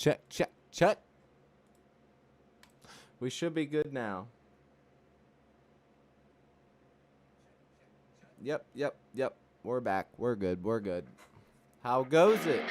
Check, check, check. We should be good now. Yep, yep, yep. We're back. We're good. We're good. How goes it?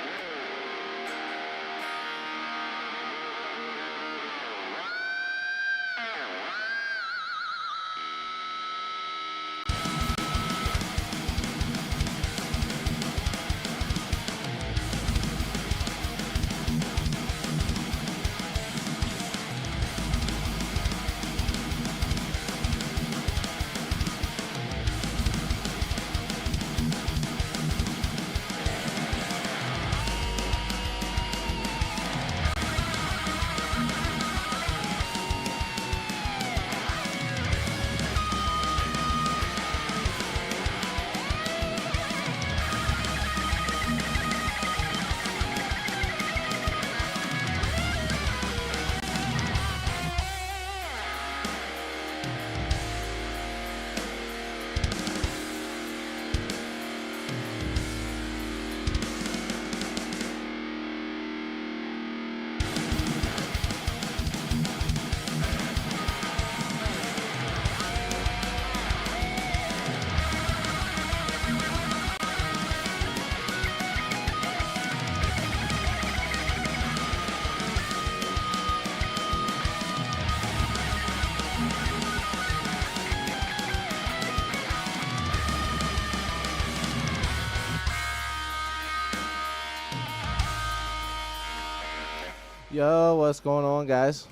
Yo, what's going on, guys?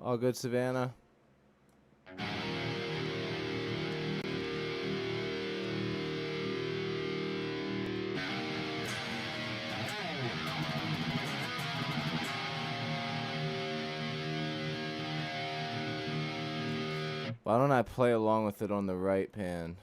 All good, Savannah? Why don't I play along with it on the right pan?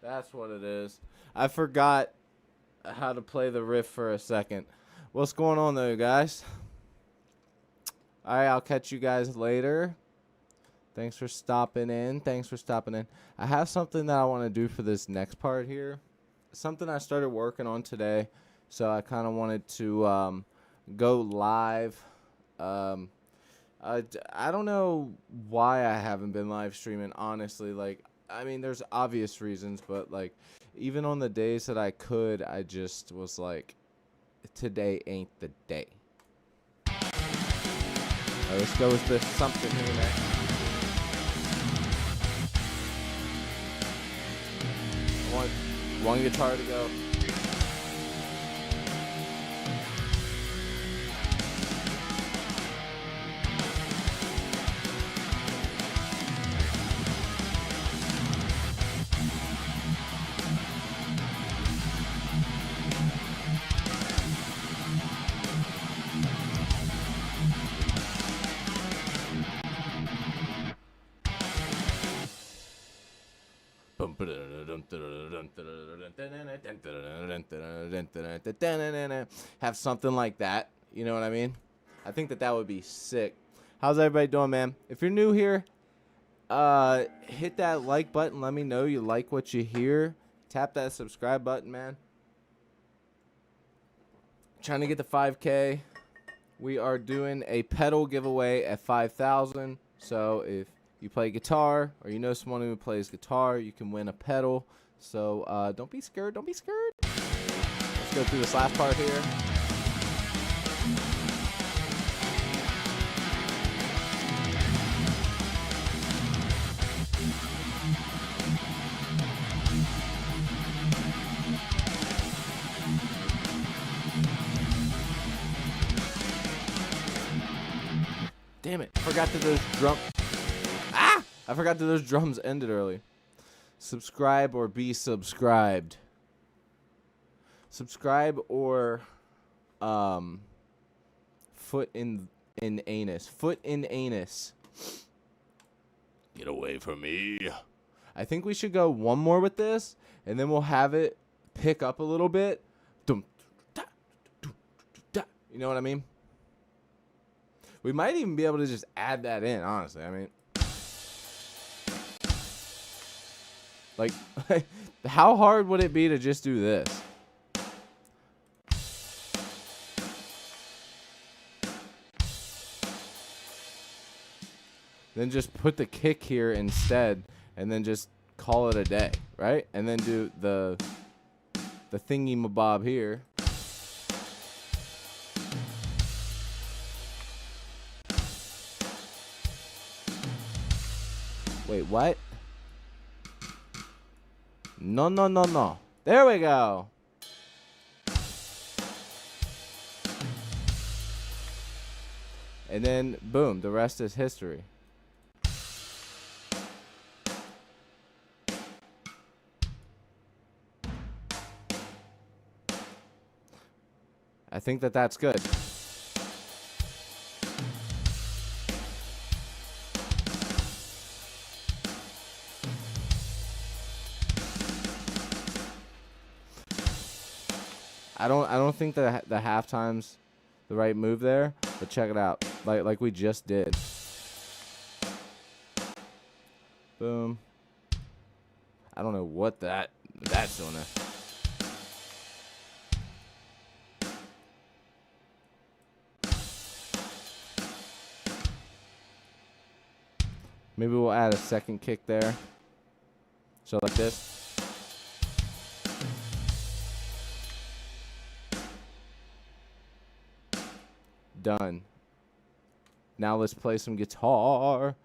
That's what it is. I forgot how to play the riff for a second. What's going on, though, guys? All right, I'll catch you guys later. Thanks for stopping in. Thanks for stopping in. I have something that I want to do for this next part here. Something I started working on today, so I kind of wanted to go live. I don't know why I haven't been live streaming, honestly. Like, I mean, there's obvious reasons, but like, even on the days that I could, I just was like, today ain't the day. All right, let's go with this something here next. I want one guitar to go. Have something like that, you know what I mean? I think that would be sick. How's everybody doing, man? If you're new here, hit that like button. Let me know you like what you hear. Tap that subscribe button, man. Trying to get to 5K. We are doing a pedal giveaway at 5,000. So if you play guitar or you know someone who plays guitar, you can win a pedal. So don't be scared. Don't be scared. Let's go through this last part here. Damn it. I forgot that those drums... Ah! I forgot that those drums ended early. Subscribe or be subscribed. Subscribe or... Foot in anus. Foot in anus. Get away from me. I think we should go one more with this, and then we'll have it pick up a little bit. You know what I mean? We might even be able to just add that in, honestly. I mean, like, how hard would it be to just do this? Then just put the kick here instead, and then just call it a day, right? And then do the thingy-mabob here. Wait, what? No, no, no, no. There we go. And then, boom, the rest is history. I think that that's good. I don't think the halftime's the right move there, but check it out. Like we just did. Boom. I don't know what that's doing there. Maybe we'll add a second kick there. So like this. Done. Now let's play some guitar.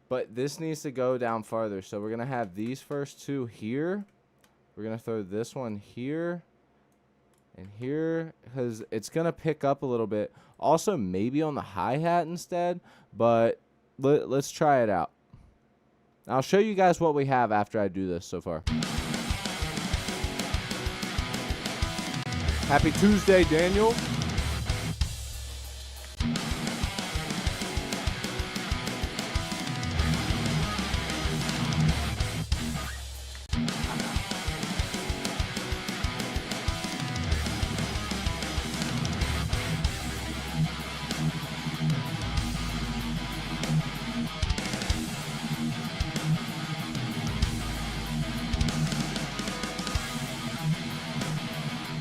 But this needs to go down farther. So we're going to have these first two here. We're going to throw this one here and here, because it's going to pick up a little bit. Also, maybe on the hi-hat instead, but let's try it out. I'll show you guys what we have after I do this so far. Happy Tuesday, Daniel.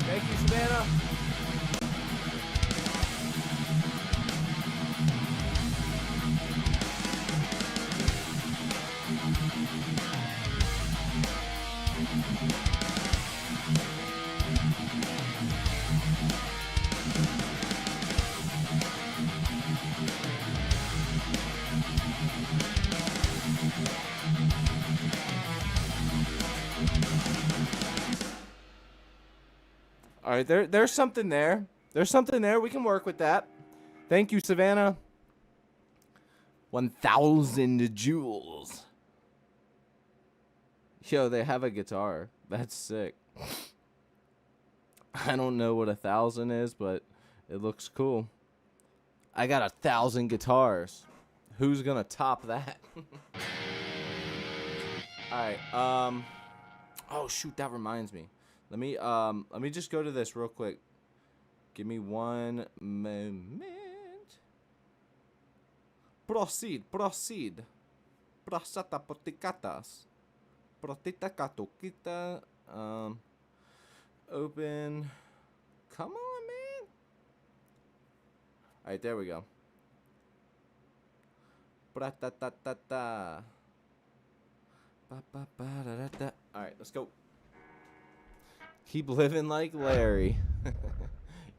Thank you, Savannah. All right, there's something there. There's something there. We can work with that. Thank you, Savannah. 1,000 jewels. Yo, they have a guitar. That's sick. I don't know what 1,000 is, but it looks cool. I got 1,000 guitars. Who's gonna top that? All right. Oh shoot, that reminds me. Let me just go to this real quick. Give me one moment. Proceed. Prosata poticatas. Protita catuquita. Open. Come on, man. Alright, there we go. Pratatata. Alright, let's go. Keep living like Larry.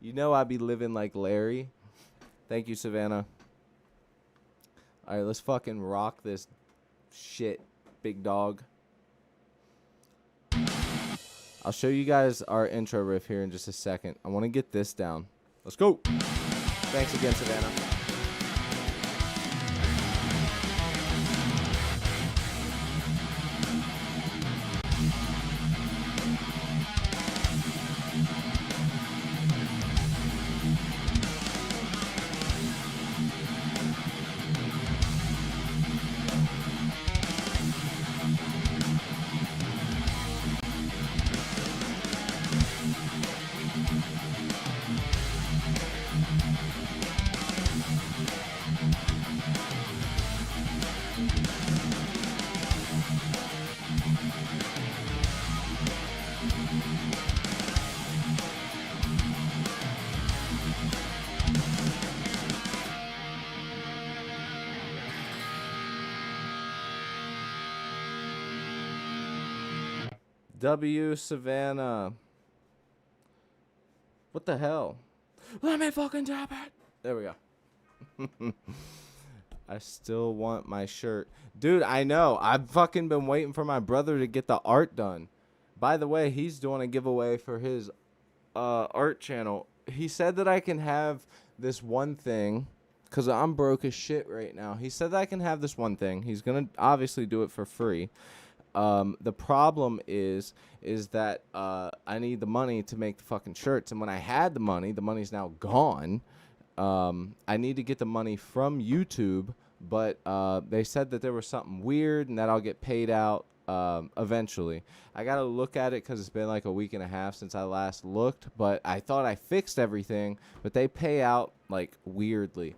You know I be living like Larry. Thank you, Savannah. Alright, let's fucking rock this shit, big dog. I'll show you guys our intro riff here in just a second. I want to get this down. Let's go. Thanks again, Savannah. W Savannah. What the hell? Let me fucking tap it. There we go. I still want my shirt. Dude, I know. I've fucking been waiting for my brother to get the art done. By the way, he's doing a giveaway for his art channel. He said that I can have this one thing because I'm broke as shit right now. He said that I can have this one thing. He's going to obviously do it for free. The problem is that I need the money to make the fucking shirts. And when I had the money's now gone. I need to get the money from YouTube, but they said that there was something weird and that I'll get paid out eventually. I got to look at it because it's been like a week and a half since I last looked, but I thought I fixed everything, but they pay out like weirdly.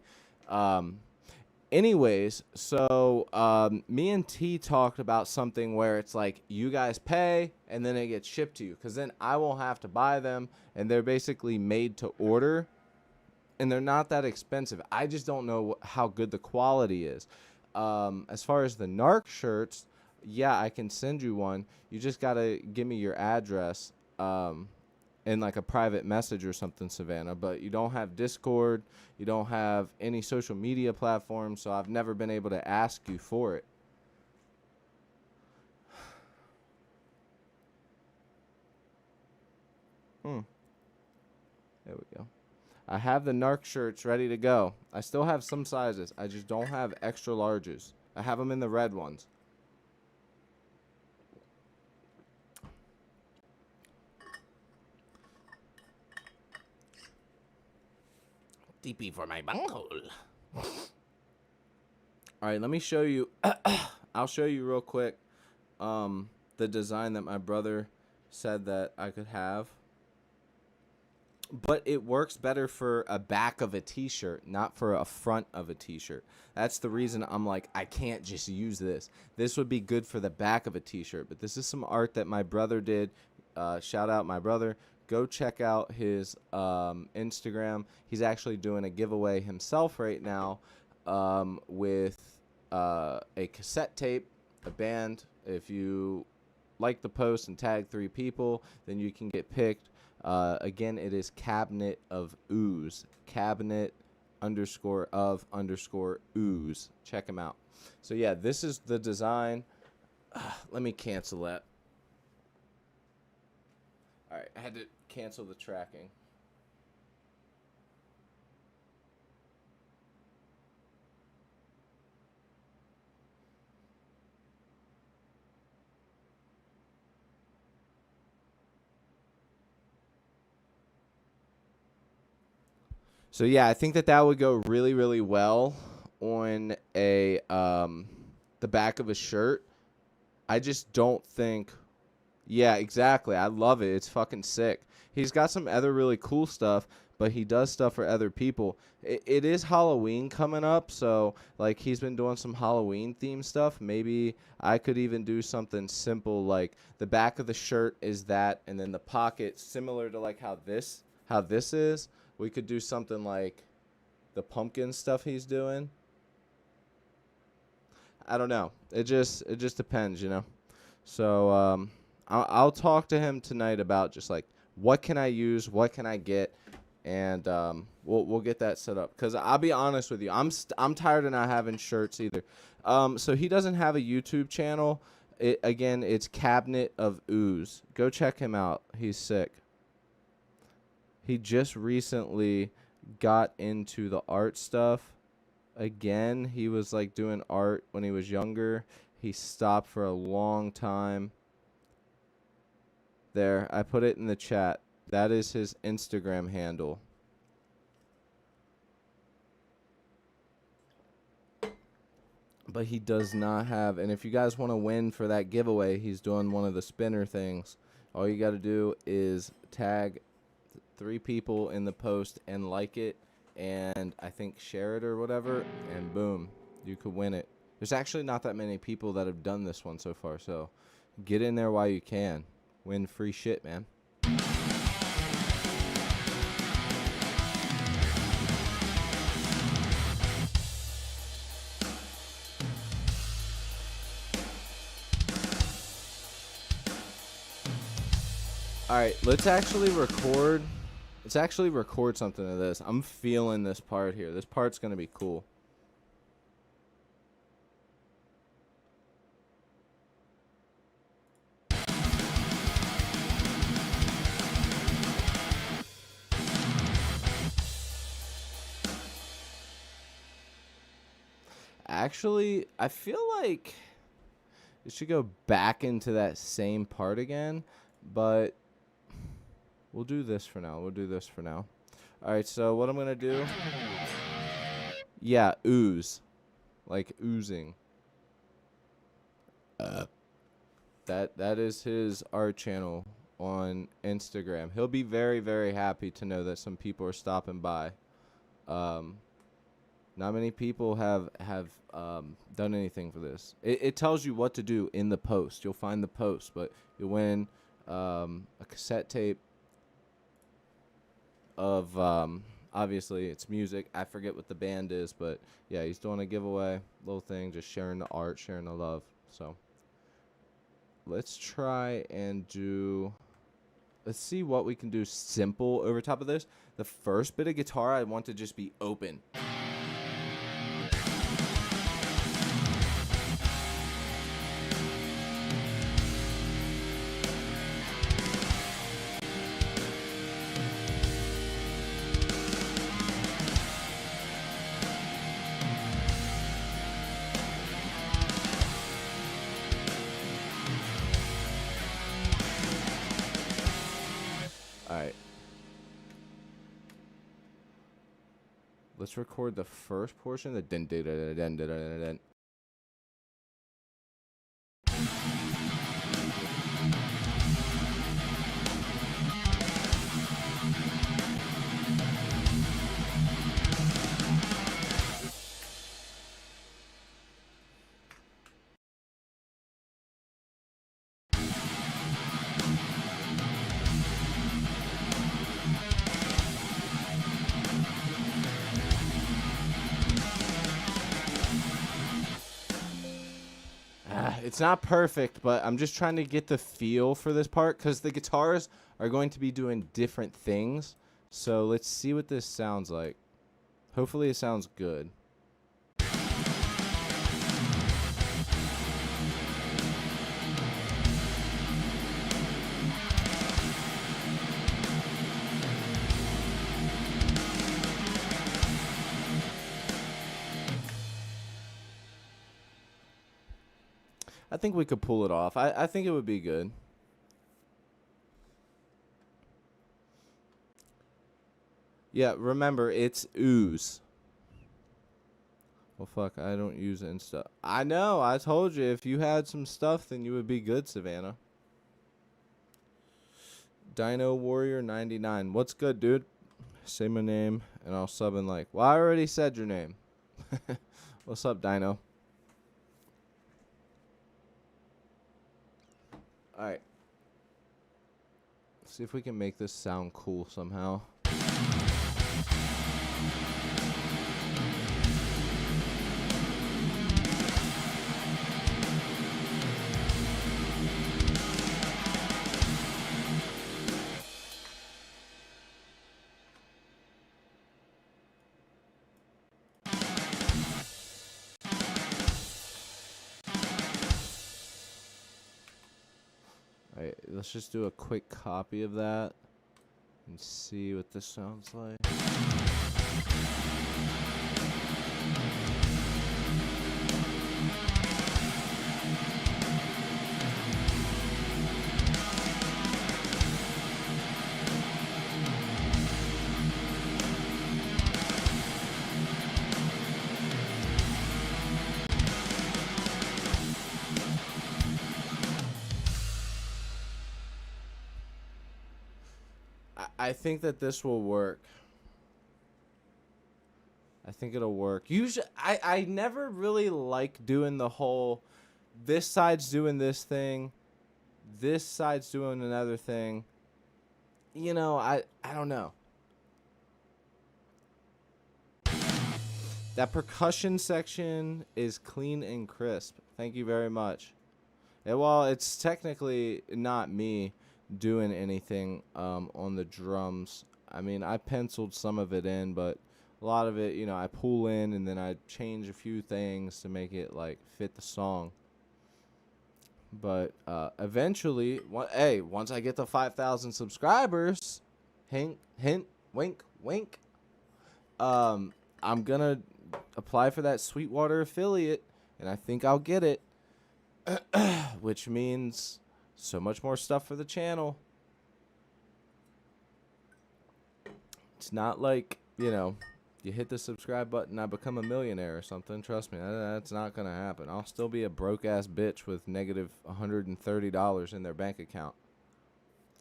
Anyways, so me and T talked about something where it's like you guys pay and then it gets shipped to you because then I won't have to buy them and they're basically made to order. And they're not that expensive. I just don't know how good the quality is. As far as the Narc shirts, yeah, I can send you one. You just got to give me your address in like a private message or something, Savannah. But you don't have Discord. You don't have any social media platforms, so I've never been able to ask you for it. There we go. I have the Narc shirts ready to go. I still have some sizes. I just don't have extra larges. I have them in the red ones. DP for my bunghole. All right, let me show you. I'll show you real quick the design that my brother said that I could have. But it works better for a back of a t-shirt, not for a front of a t-shirt. That's the reason I'm like, I can't just use this. This would be good for the back of a t-shirt. But this is some art that my brother did. Shout out my brother. Go check out his Instagram. He's actually doing a giveaway himself right now with a cassette tape, a band. If you like the post and tag 3 people, then you can get picked. Again, it is Cabinet of Ooze. Cabinet _of_ ooze. Check him out. So, yeah, this is the design. Let me cancel that. All right, I had to cancel the tracking. So yeah, I think that would go really, really well on a the back of a shirt. I just don't think. Yeah, exactly. I love it. It's fucking sick. He's got some other really cool stuff, but he does stuff for other people. It is Halloween coming up, so like he's been doing some Halloween themed stuff. Maybe I could even do something simple like the back of the shirt is that, and then the pocket similar to like how this is. We could do something like the pumpkin stuff he's doing. I don't know. It just depends, you know. So I'll talk to him tonight about just like what can I use, what can I get, and we'll get that set up. Cause I'll be honest with you, I'm tired of not having shirts either. So he doesn't have a YouTube channel. Again, it's Cabinet of Ooze. Go check him out. He's sick. He just recently got into the art stuff. Again, he was like doing art when he was younger. He stopped for a long time. There, I put it in the chat. That is his Instagram handle. But he does not have, and if you guys want to win for that giveaway, he's doing one of the spinner things. All you got to do is tag 3 people in the post and like it, and I think share it or whatever, and boom, you could win it. There's actually not that many people that have done this one so far, so get in there while you can. Win free shit, man. All right, let's actually record. Let's actually record something of this. I'm feeling this part here. This part's gonna be cool. Actually, I feel like it should go back into that same part again, but we'll do this for now. We'll do this for now. All right, so what I'm going to do, yeah, ooze, like oozing. That is his art channel on Instagram. He'll be very, very happy to know that some people are stopping by. Not many people have done anything for this. It tells you what to do in the post. You'll find the post, but you'll win a cassette tape of obviously it's music. I forget what the band is, but yeah, he's doing a giveaway, little thing, just sharing the art, sharing the love. So let's try and do. Let's see what we can do simple over top of this. The first bit of guitar I want to just be open. Alright. Let's record the first portion. The dun dun dun dun dun dun dun. It's not perfect, but I'm just trying to get the feel for this part because the guitars are going to be doing different things. So let's see what this sounds like. Hopefully it sounds good. I think we could pull it off. I think it would be good. Yeah, remember, it's ooze. Well, fuck, I don't use Insta. I know, I told you, if you had some stuff, then you would be good, Savannah. Dino Warrior 99. What's good, dude? Say my name, and I'll sub and like. Well, I already said your name. What's up, Dino? Alright. See if we can make this sound cool somehow. Alright, let's just do a quick copy of that and see what this sounds like. I think that this will work. I think it'll work. Usually, I never really like doing the whole, this side's doing this thing, this side's doing another thing. You know, I don't know. That percussion section is clean and crisp. Thank you very much. And while it's technically not me, doing anything on the drums. I mean, I penciled some of it in, but a lot of it, I pull in and then I change a few things to make it like fit the song. But eventually, once I get to 5,000 subscribers, hint, hint, wink, wink, I'm gonna apply for that Sweetwater affiliate, and I think I'll get it, which means so much more stuff for the channel. It's not like, you hit the subscribe button, I become a millionaire or something. Trust me, that's not going to happen. I'll still be a broke-ass bitch with negative $130 in their bank account.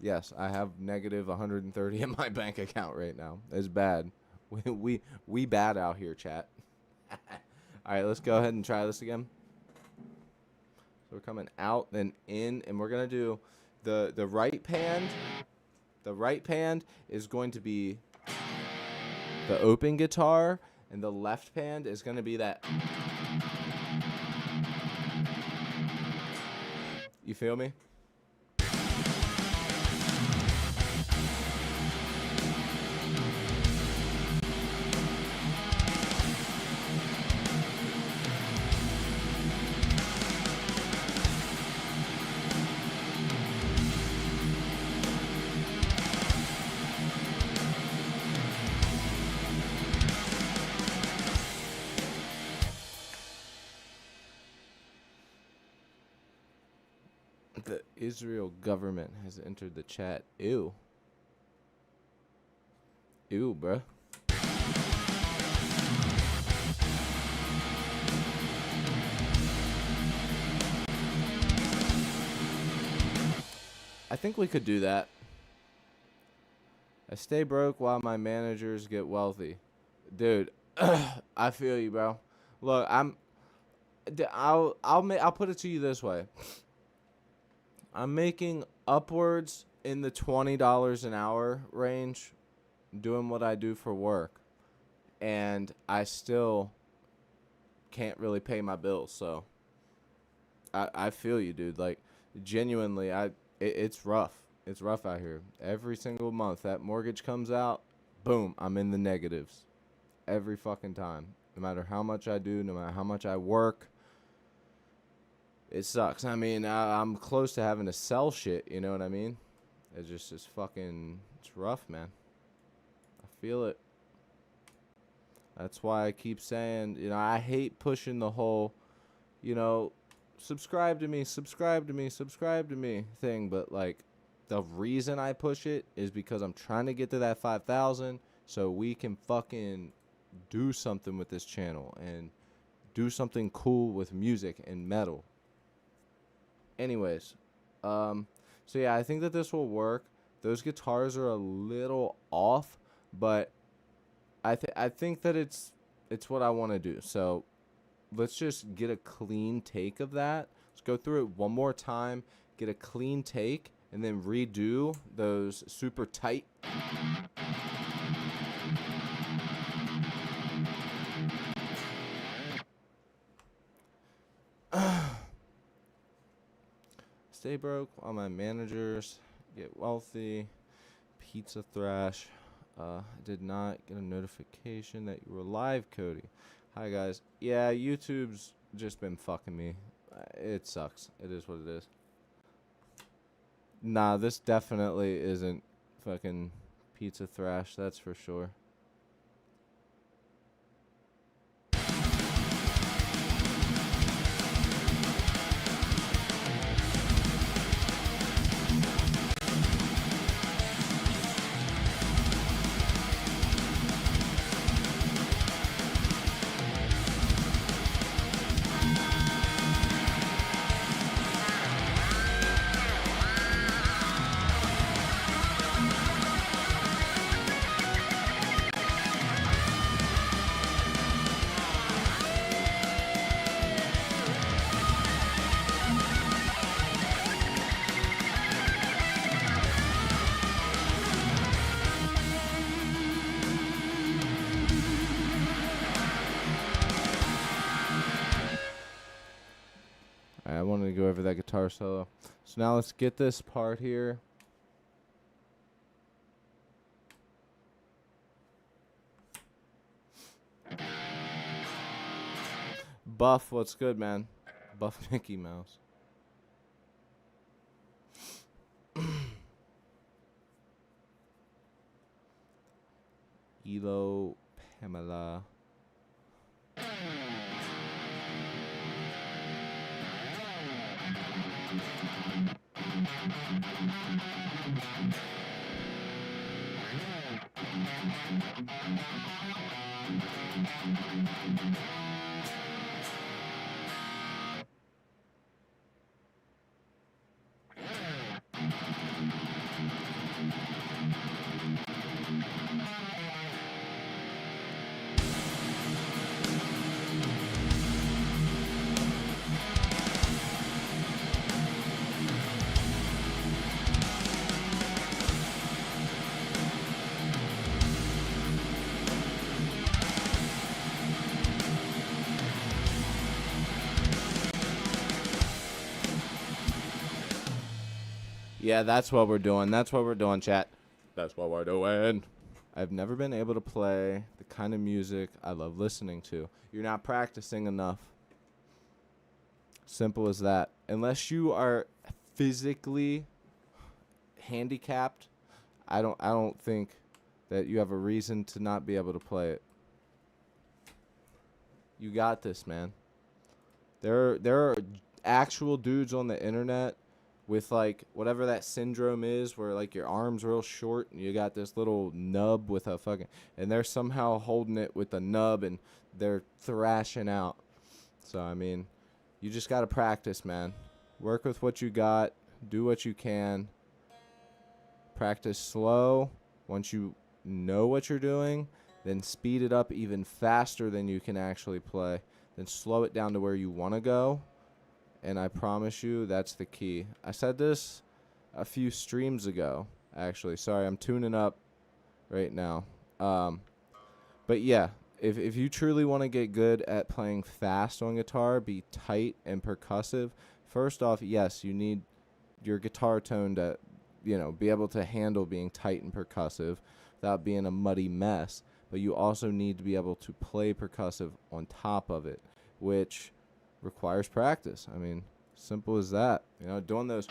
Yes, I have negative 130 in my bank account right now. It's bad. We bad out here, chat. All right, let's go ahead and try this again. So we're coming out, then in, and we're going to do the right pan. The right pan is going to be the open guitar, and the left pan is going to be that. You feel me? The Israel government has entered the chat. Ew. Ew, bruh. I think we could do that. I stay broke while my managers get wealthy. Dude, I feel you, bro. Look, I'll put it to you this way. I'm making upwards in the $20 an hour range doing what I do for work. And I still can't really pay my bills, so I feel you, dude. Like, genuinely, it's rough. It's rough out here. Every single month that mortgage comes out, boom, I'm in the negatives. Every fucking time. No matter how much I do, no matter how much I work. It sucks. I mean, I'm close to having to sell shit, you know what I mean? It's rough, man. I feel it. That's why I keep saying, I hate pushing the whole, subscribe to me thing, but like, the reason I push it is because I'm trying to get to that 5,000 so we can fucking do something with this channel and do something cool with music and metal. Anyways, so yeah, I think that this will work. Those guitars are a little off, but I think that it's what I want to do. So let's just get a clean take of that. Let's go through it one more time, get a clean take, and then redo those super tight. Stay broke while my managers get wealthy. Pizza Thrash. I did not get a notification that you were live, Cody. Hi, guys. Yeah, YouTube's just been fucking me. It sucks. It is what it is. Nah, this definitely isn't fucking Pizza Thrash. That's for sure. I wanted to go over that guitar solo. So now let's get this part here. Buff, what's good, man? Buff Mickey Mouse. Elo Pamela. Yeah, that's what we're doing. That's what we're doing, chat. That's what we're doing. I've never been able to play the kind of music I love listening to. You're not practicing enough. Simple as that. Unless you are physically handicapped, I don't think that you have a reason to not be able to play it. You got this, man. There are actual dudes on the internet with like whatever that syndrome is where like your arm's real short and you got this little nub with a fucking, and they're somehow holding it with a nub and they're thrashing out. So I mean, you just got to practice, man. Work with what you got, do what you can. Practice slow. Once you know what you're doing, then speed it up even faster than you can actually play. Then slow it down to where you want to go. And I promise you, that's the key. I said this a few streams ago, actually. Sorry, I'm tuning up right now. But yeah, if you truly want to get good at playing fast on guitar, be tight and percussive, first off, yes, you need your guitar tone to, be able to handle being tight and percussive without being a muddy mess. But you also need to be able to play percussive on top of it, which requires practice. I mean, simple as that. Doing those.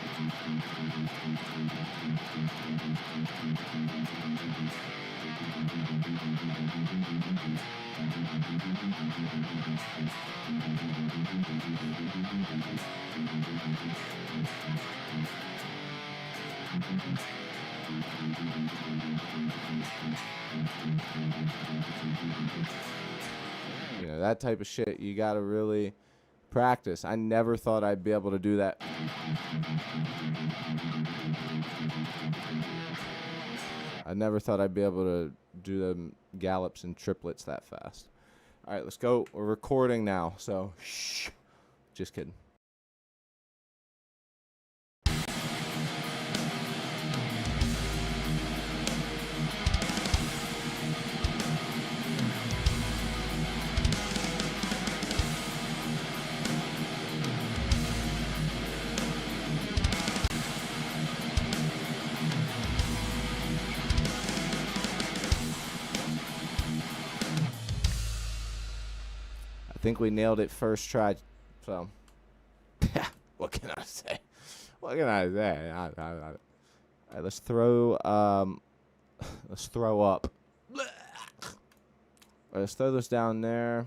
That type of shit, you got to really practice. I never thought I'd be able to do that. I never thought I'd be able to do the gallops and triplets that fast. All right, let's go. We're recording now, so shh. Just kidding. I think we nailed it first try, so what can I say? What can I say? All right, let's throw up. All right, let's throw this down there,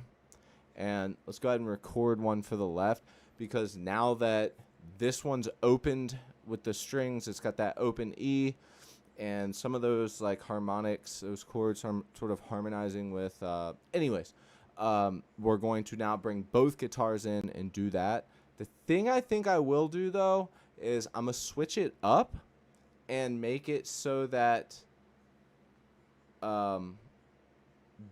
and let's go ahead and record one for the left, because now that this one's opened with the strings, it's got that open E, and some of those like harmonics, those chords are sort of harmonizing with. Anyways. We're going to now bring both guitars in and do that. The thing I think I will do, though, is I'm going to switch it up and make it so that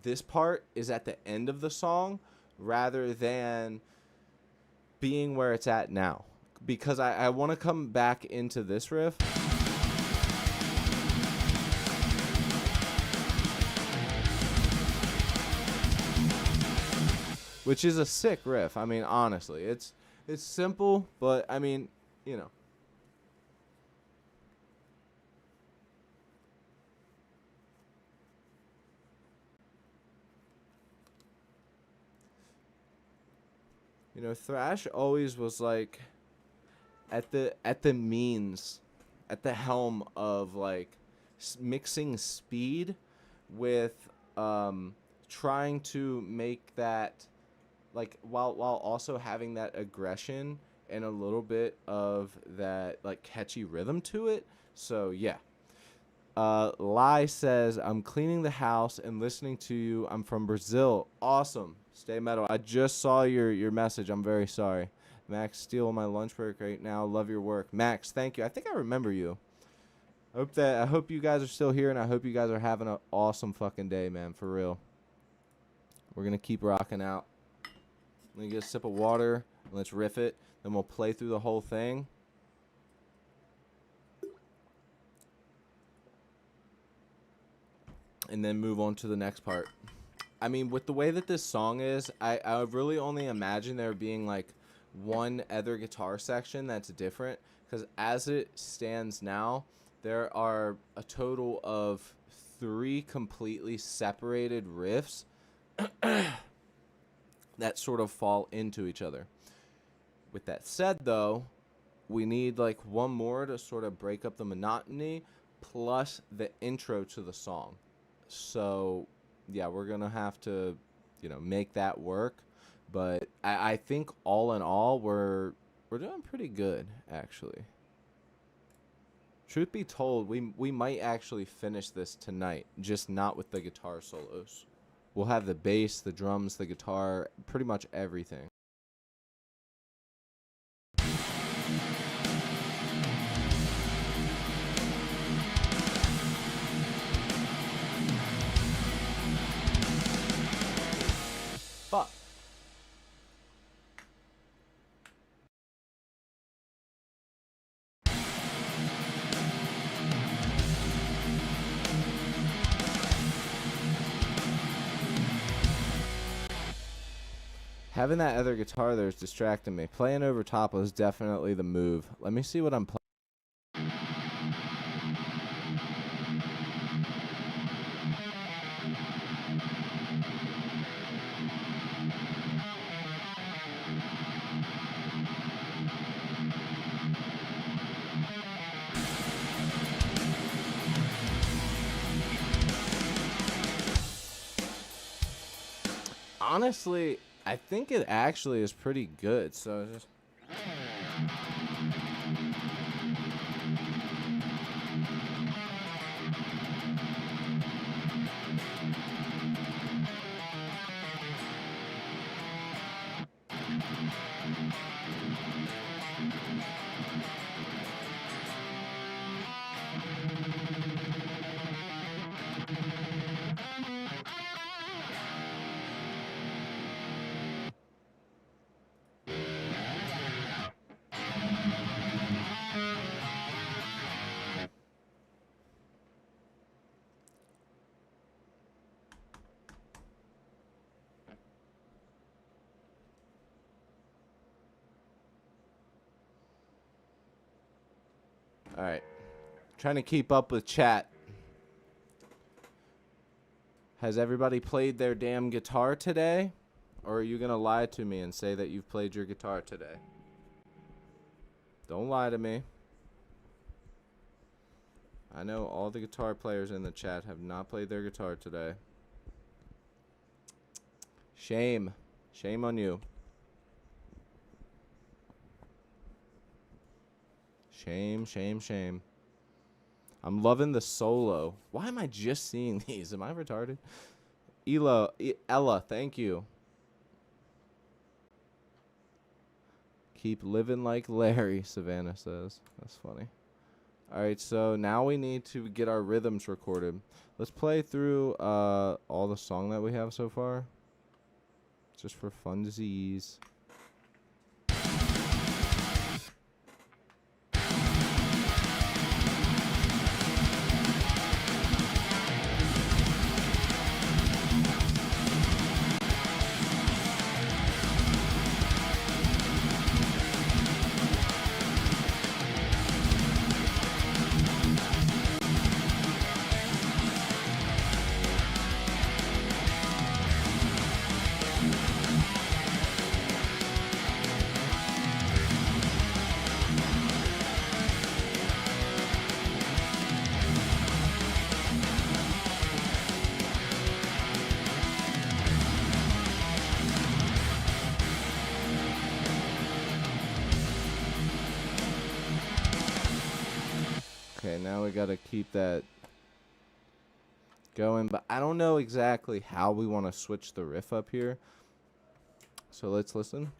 this part is at the end of the song rather than being where it's at now. Because I want to come back into this riff. Which is a sick riff. I mean, honestly, it's simple, but I mean, You know, thrash always was like at the helm of like mixing speed with trying to make that like while also having that aggression and a little bit of that like catchy rhythm to it. So yeah. Lai says, I'm cleaning the house and listening to you. I'm from Brazil. Awesome. Stay metal. I just saw your message. I'm very sorry. Max, steal my lunch break right now. Love your work. Max, thank you. I think I remember you. I hope you guys are still here, and I hope you guys are having an awesome fucking day, man. For real. We're going to keep rocking out. Let me get a sip of water, and let's riff it. Then we'll play through the whole thing. And then move on to the next part. I mean, with the way that this song is, I really only imagine there being like one other guitar section that's different. Because as it stands now, there are a total of 3 completely separated riffs that sort of fall into each other. With that said, though, we need like one more to sort of break up the monotony, plus the intro to the song. So, yeah, we're going to have to, you know, make that work. But I think all in all, we're doing pretty good, actually. Truth be told, we might actually finish this tonight, just not with the guitar solos. We'll have the bass, the drums, the guitar, pretty much everything. Fuck. Having that other guitar there is distracting me. Playing over top was definitely the move. Let me see what I'm playing. Honestly, I think it actually is pretty good. So just all right. Trying to keep up with chat. Has everybody played their damn guitar today? Or are you going to lie to me and say that you've played your guitar today? Don't lie to me. I know all the guitar players in the chat have not played their guitar today. Shame. Shame on you. Shame, shame, shame. I'm loving the solo. Why am I just seeing these? Am I retarded? Ella, thank you. Keep living like Larry, Savannah says. That's funny. All right, so now we need to get our rhythms recorded. Let's play through all the song that we have so far. Just for funsies. Okay, now we gotta keep that going, but I don't know exactly how we want to switch the riff up here. So let's listen.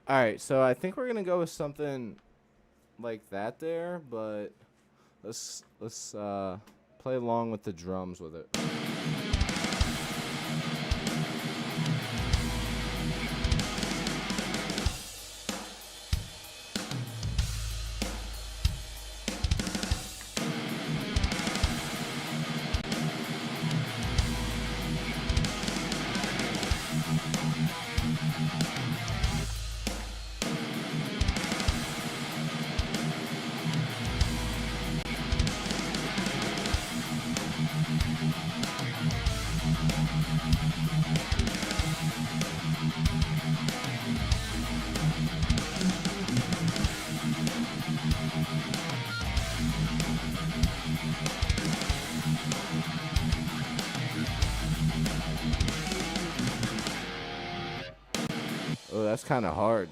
All right, so I think we're gonna go with something like that there, but let's play along with the drums with it. Oh, that's kind of hard.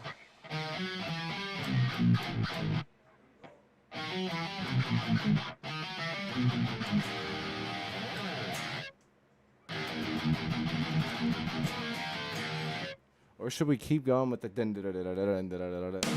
Or should we keep going with the din da da da da da da da da da?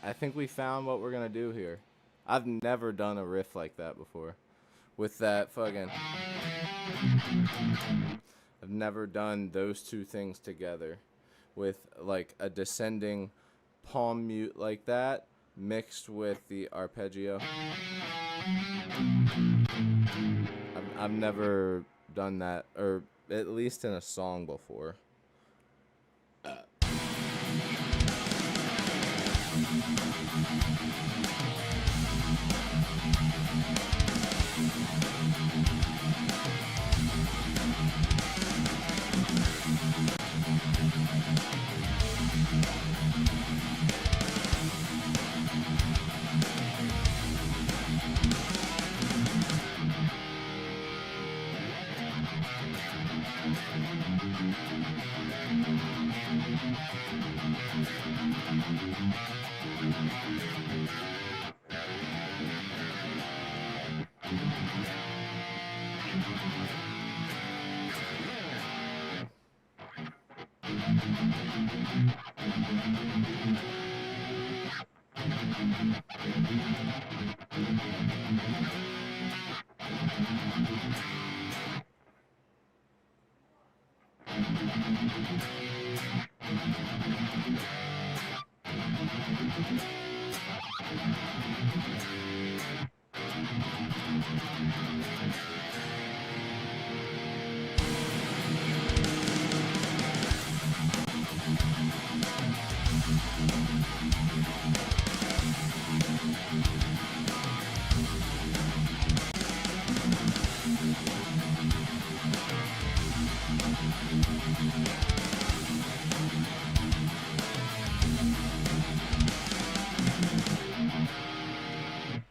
I think we found what we're gonna do here. I've never done a riff like that before. With that fucking I've never done those two things together. With like a descending palm mute like that mixed with the arpeggio. I've never done that, or at least in a song before.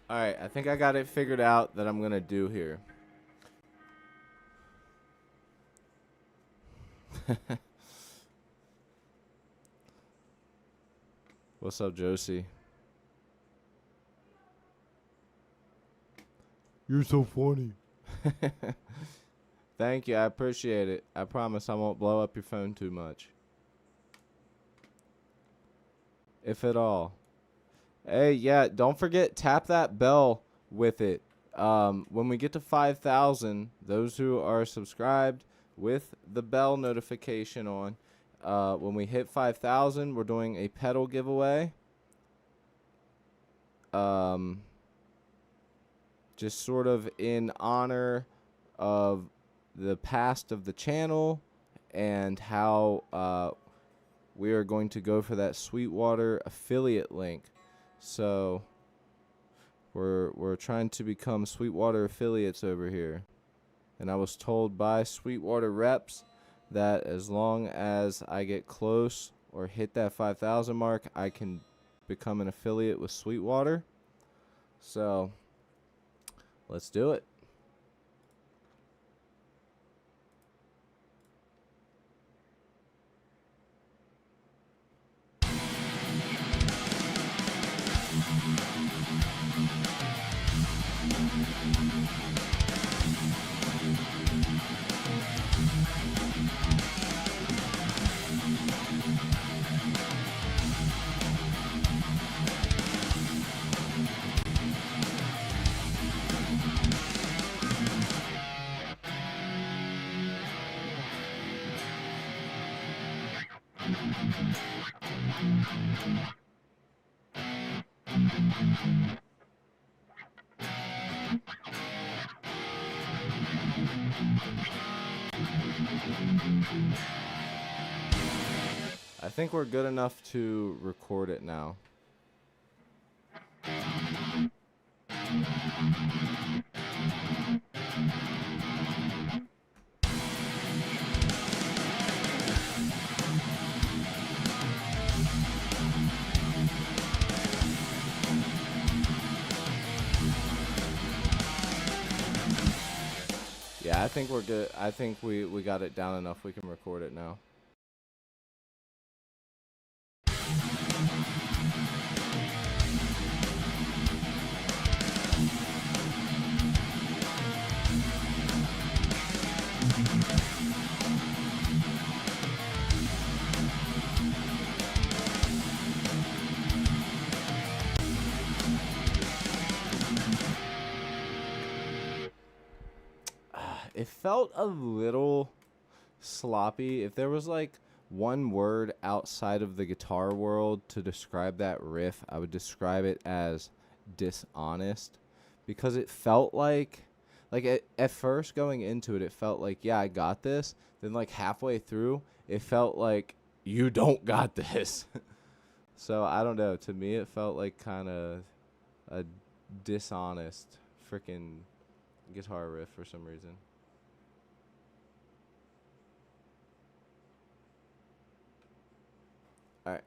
Alright, I think I got it figured out that I'm gonna do here. What's up, Josie? You're so funny. Thank you, I appreciate it. I promise I won't blow up your phone too much. If at all. Hey, yeah, don't forget, tap that bell with it. When we get to 5,000, those who are subscribed with the bell notification on, when we hit 5,000, we're doing a pedal giveaway. Just sort of in honor of the past of the channel and how we are going to go for that Sweetwater affiliate link. So we're trying to become Sweetwater affiliates over here. And I was told by Sweetwater reps that as long as I get close or hit that 5,000 mark, I can become an affiliate with Sweetwater. So let's do it. I think we're good enough to record it now. Yeah, I think we're good. I think we got it down enough. We can record it now. It felt a little sloppy. If there was like one word outside of the guitar world to describe that riff, I would describe it as dishonest, because it felt like at first going into it, it felt like, yeah, I got this. Then like halfway through, it felt like you don't got this. So I don't know. To me, it felt like kind of a dishonest freaking guitar riff for some reason. All right.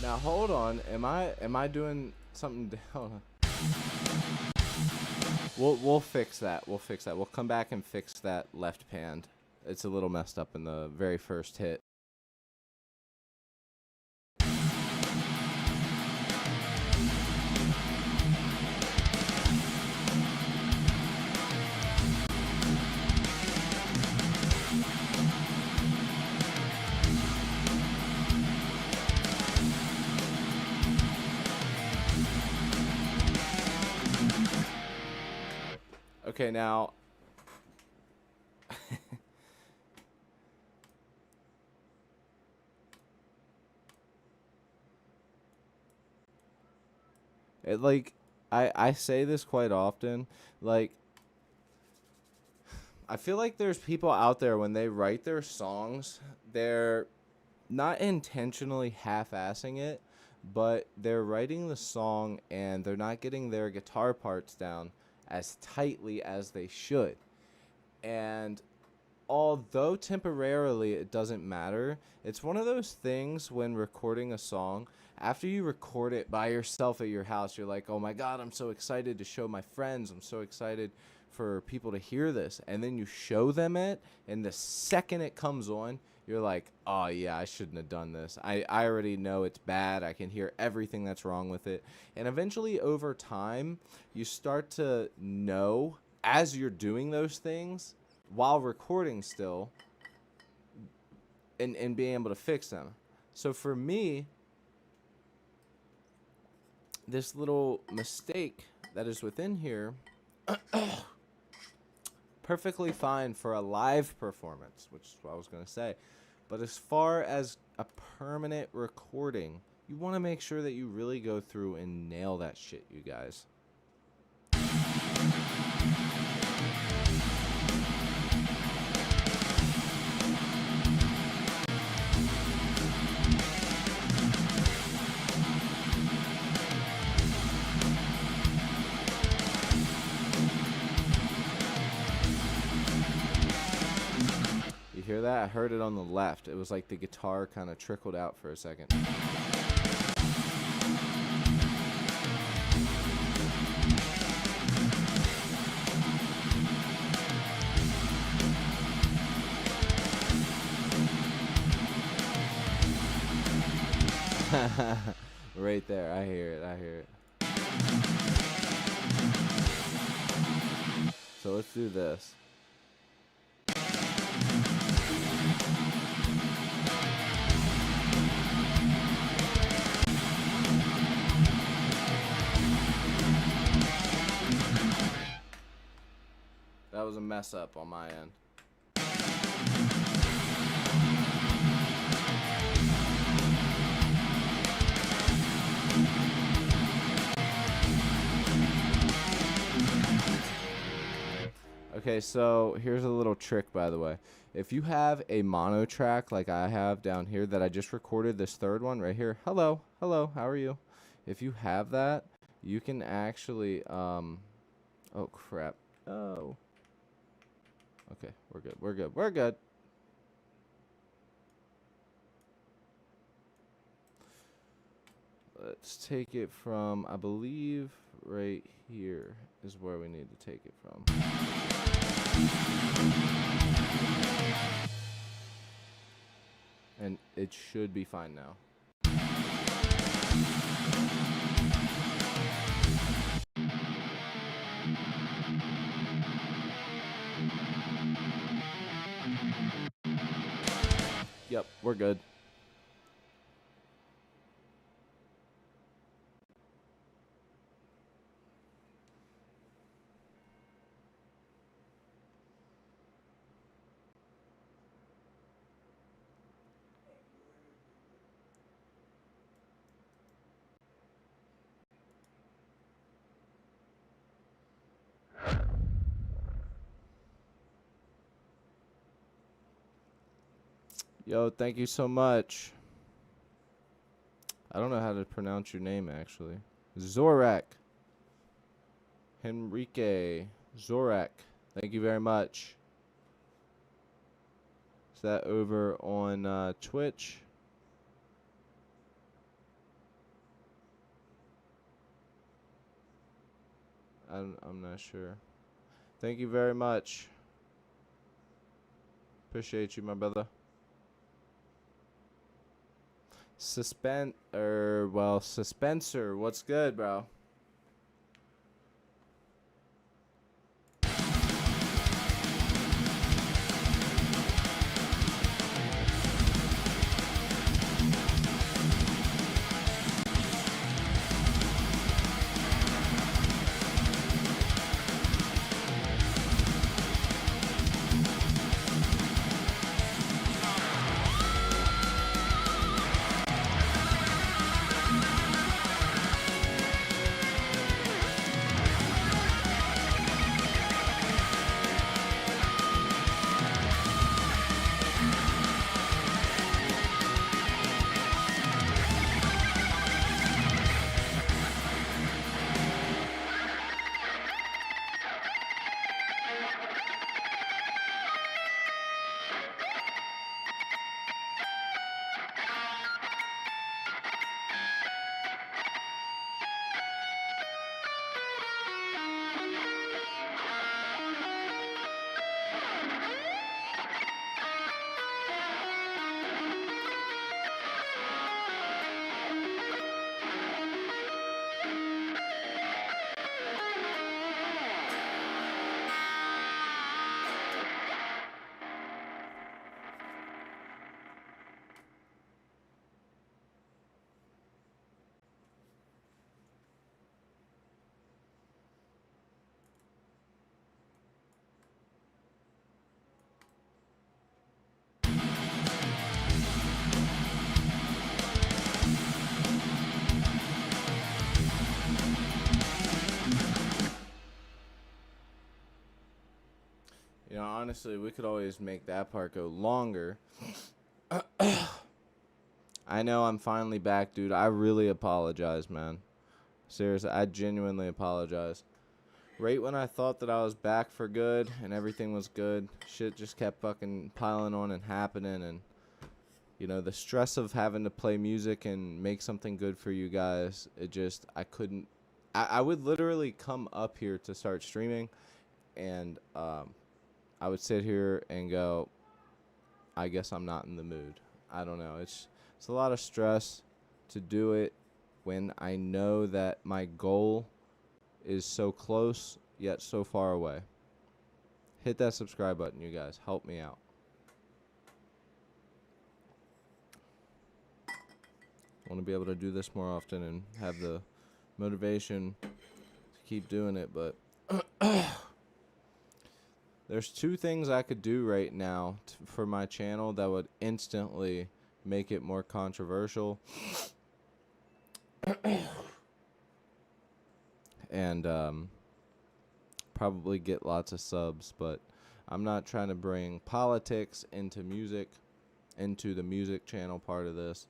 Now hold on. Am I doing something down? We'll fix that. We'll fix that. We'll come back and fix that left pan. It's a little messed up in the very first hit. Okay, now it like I say this quite often, like I feel like there's people out there when they write their songs, they're not intentionally half-assing it, but they're writing the song and they're not getting their guitar parts down as tightly as they should. And although temporarily it doesn't matter, it's one of those things when recording a song, after you record it by yourself at your house, you're like, oh my God, I'm so excited to show my friends. I'm so excited for people to hear this. And then you show them it, and the second it comes on, you're like, oh yeah, I shouldn't have done this. I already know it's bad. I can hear everything that's wrong with it. And eventually over time, you start to know as you're doing those things while recording still, and being able to fix them. So for me, this little mistake that is within here, perfectly fine for a live performance, which is what I was going to say. But as far as a permanent recording, you want to make sure that you really go through and nail that shit, you guys. You hear that? I heard it on the left. It was like the guitar kind of trickled out for a second. Right there. I hear it. I hear it. So let's do this. That was a mess up on my end. Okay, so here's a little trick, by the way. If you have a mono track like I have down here that I just recorded, this third one right here. Hello, how are you? If you have that, you can actually, oh crap. Oh. Okay, we're good. We're good. We're good. Let's take it from, I believe, right here is where we need to take it from. And it should be fine now. Yep, we're good. Yo, thank you so much. I don't know how to pronounce your name, actually. Zorak. Henrique. Zorak. Thank you very much. Is that over on Twitch? I'm not sure. Thank you very much. Appreciate you, my brother. Spencer, what's good, bro? You know, honestly, we could always make that part go longer. I know I'm finally back, dude. I really apologize, man. Seriously, I genuinely apologize. Right when I thought that I was back for good and everything was good, shit just kept fucking piling on and happening. And, you know, the stress of having to play music and make something good for you guys, I couldn't. I would literally come up here to start streaming, and I would sit here and go, I guess I'm not in the mood. I don't know. It's a lot of stress to do it when I know that my goal is so close yet so far away. Hit that subscribe button, you guys. Help me out. I want to be able to do this more often and have the motivation to keep doing it, but there's two things I could do right now for my channel that would instantly make it more controversial. And probably get lots of subs, but I'm not trying to bring politics into music, into the music channel part of this.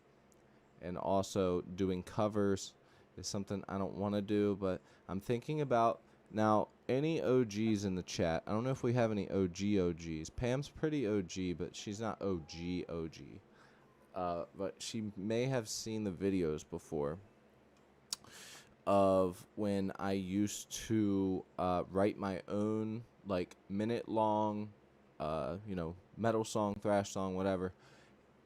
And also doing covers is something I don't want to do, but I'm thinking about now. Any OGs in the chat? I don't know if we have any OGs. Pam's pretty OG, but she's not OG. But she may have seen the videos before of when I used to write my own like minute long, metal song, thrash song, whatever,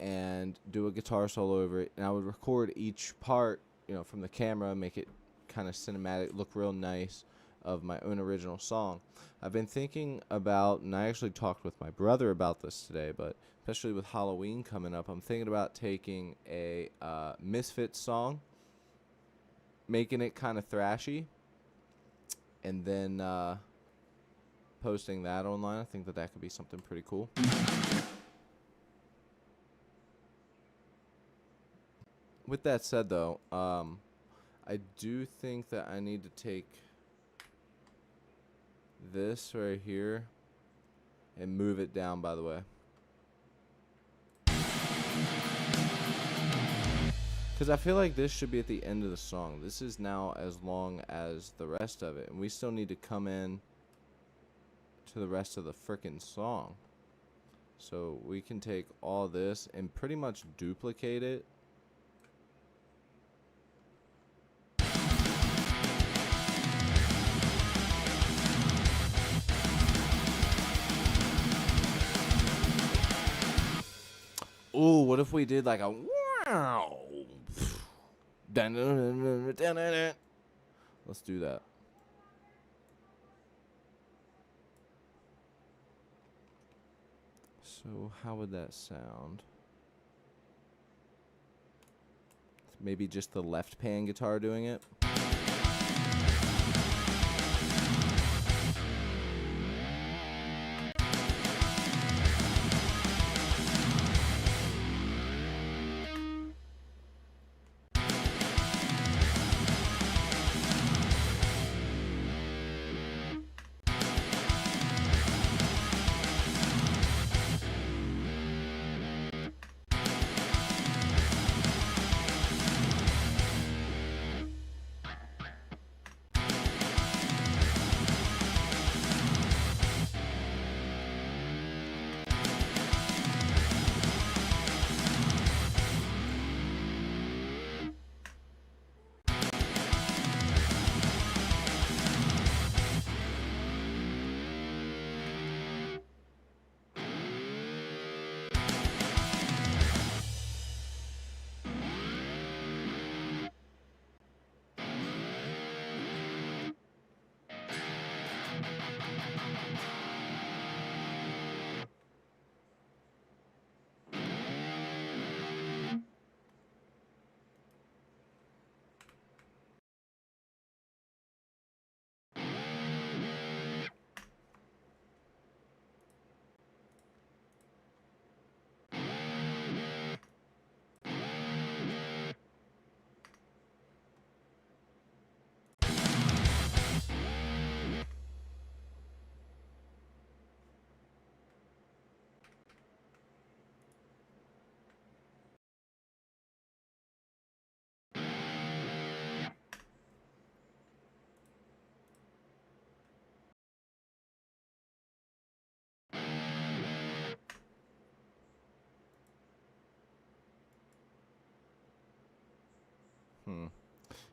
and do a guitar solo over it. And I would record each part, from the camera, make it kind of cinematic, look real nice, of my own original song. I've been thinking about, and I actually talked with my brother about this today, but especially with Halloween coming up, I'm thinking about taking a Misfits song, making it kind of thrashy, and then posting that online. I think that could be something pretty cool. With that said, though, I do think that I need to take this right here and move it down, by the way. Because I feel like this should be at the end of the song. This is now as long as the rest of it, and we still need to come in to the rest of the frickin' song. So we can take all this and pretty much duplicate it. Ooh, what if we did like a wow? Let's do that. So how would that sound? Maybe just the left pan guitar doing it.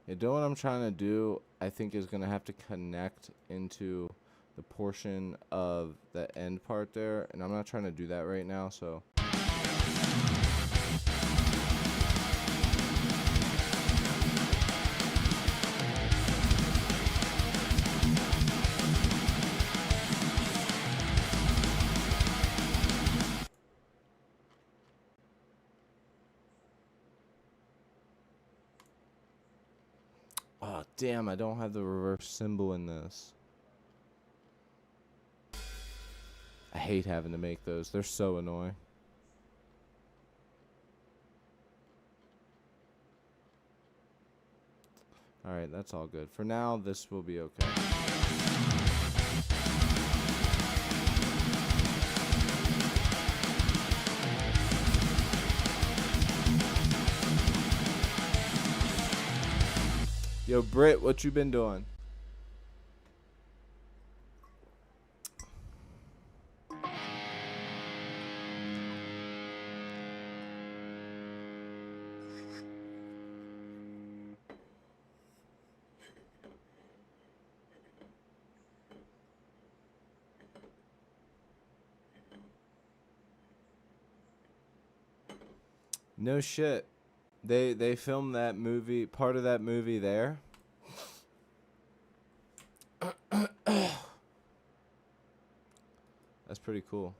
Yeah, doing what I'm trying to do, I think, is going to have to connect into the portion of the end part there, and I'm not trying to do that right now, so... Oh, damn, I don't have the reverse symbol in this. I hate having to make those. They're so annoying. Alright, that's all good. For now, this will be okay. Yo, Britt, what you been doing? No shit. They filmed that movie, part of that movie there. That's pretty cool.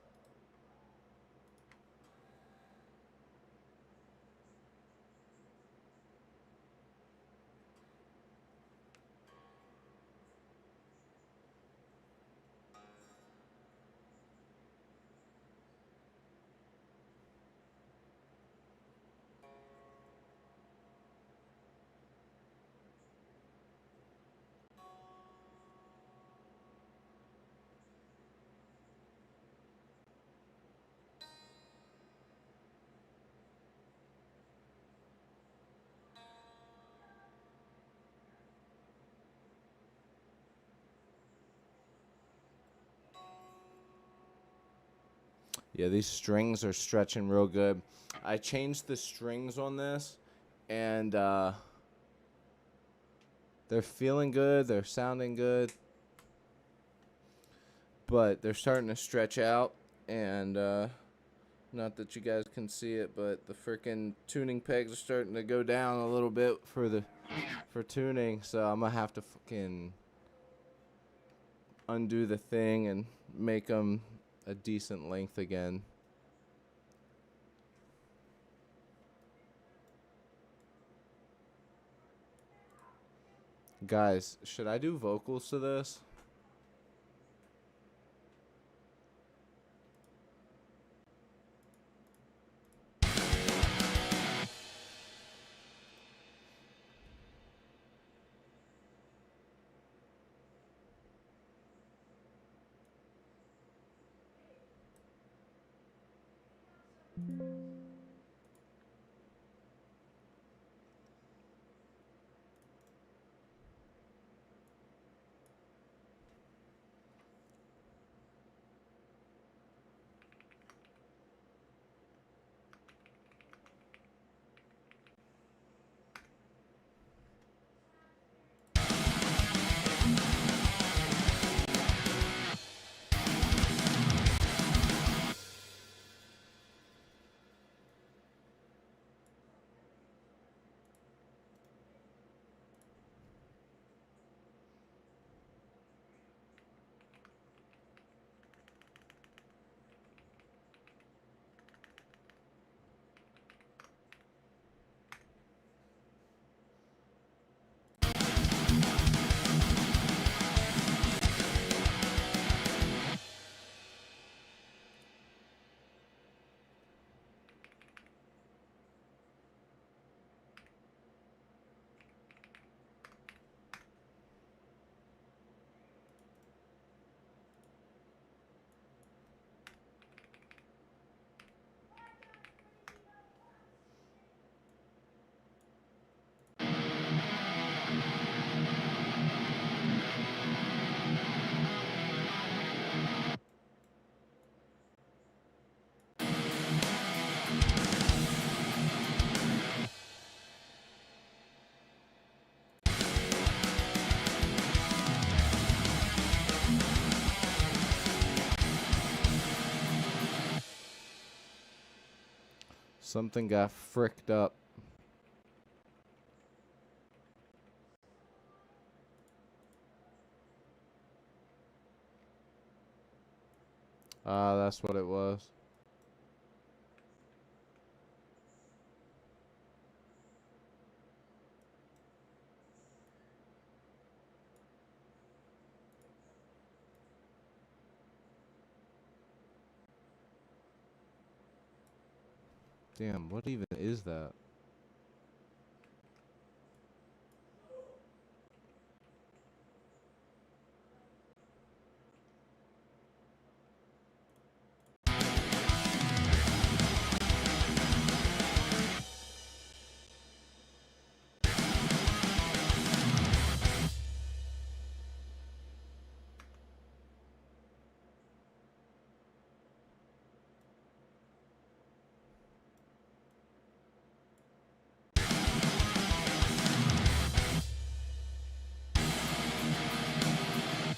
Yeah, these strings are stretching real good. I changed the strings on this, and they're feeling good. They're sounding good. But they're starting to stretch out, and not that you guys can see it, but the freaking tuning pegs are starting to go down a little bit for tuning. So I'm gonna have to fucking undo the thing and make them a decent length again. Guys, should I do vocals to this? Something got fricked up. That's what it was. Damn, what even is that?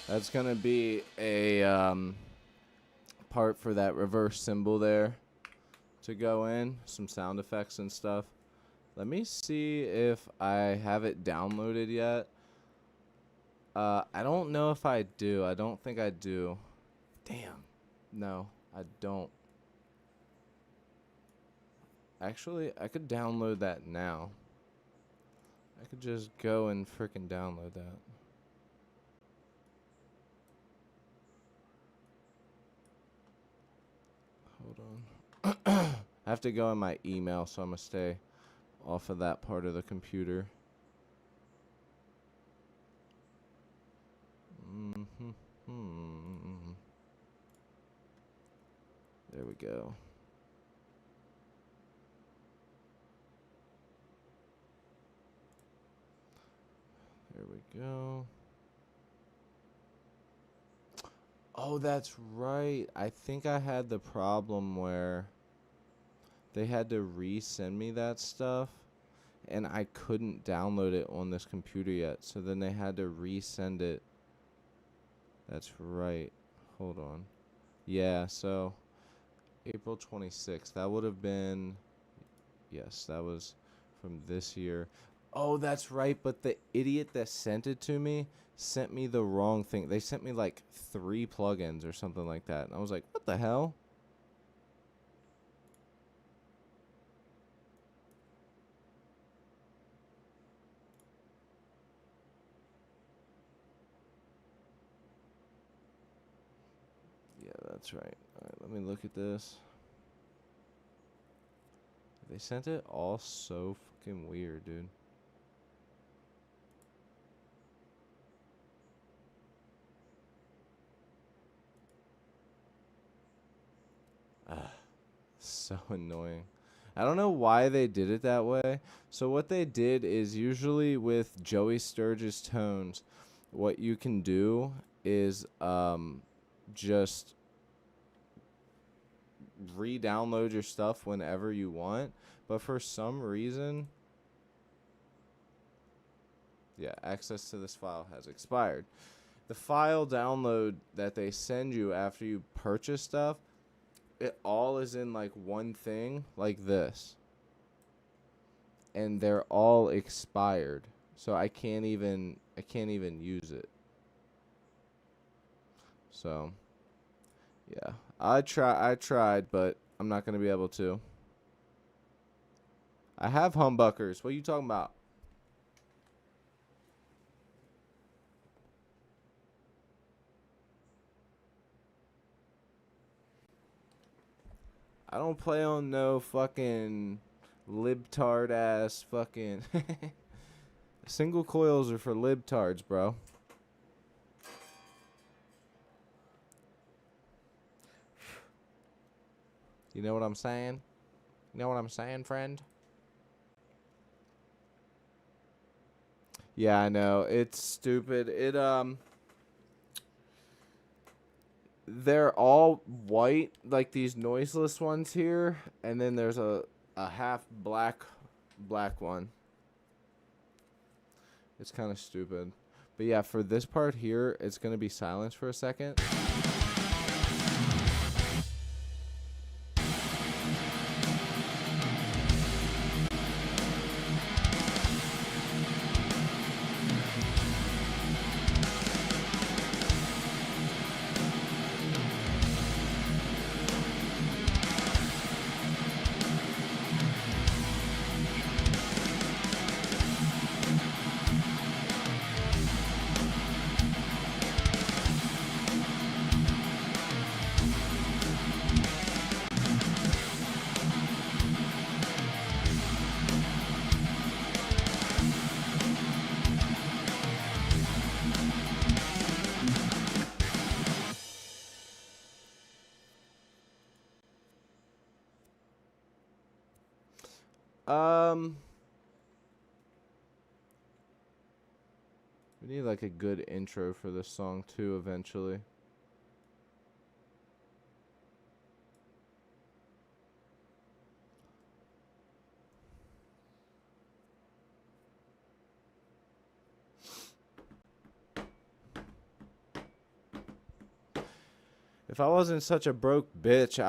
That's going to be a part for that reverse cymbal there to go in. Some sound effects and stuff. Let me see if I have it downloaded yet. I don't know if I do. I don't think I do. Damn. No, I don't. Actually, I could download that now. I could just go and frickin' download that. Hold on. I have to go in my email, so I'm going to stay off of that part of the computer. There we go. There we go. Oh, that's right. I think I had the problem where they had to resend me that stuff, and I couldn't download it on this computer yet. So then they had to resend it. That's right. Hold on. Yeah, so April 26th. That would have been, yes, that was from this year. Oh, that's right. But the idiot that sent it to me sent me the wrong thing. They sent me like 3 plugins or something like that. And I was like, what the hell? Yeah, that's right. All right, let me look at this. They sent it all so fucking weird, dude. So annoying. I don't know why they did it that way. So what they did is usually with Joey Sturgis tones, what you can do is just re-download your stuff whenever you want. But for some reason, yeah, access to this file has expired. The file download that they send you after you purchase stuff, it all is in like one thing like this, and they're all expired, so I can't even use it. So yeah, I tried, but I'm not gonna be able to. I have humbuckers. What are you talking about? I don't play on no fucking libtard ass fucking single coils are for libtards, bro. You know what I'm saying? You know what I'm saying, friend? Yeah, I know. It's stupid. They're all white, like these noiseless ones here, and then there's a half black one. It's kind of stupid. But yeah, for this part here, it's going to be silenced for a second. We need like a good intro for this song too eventually. If I wasn't such a broke bitch,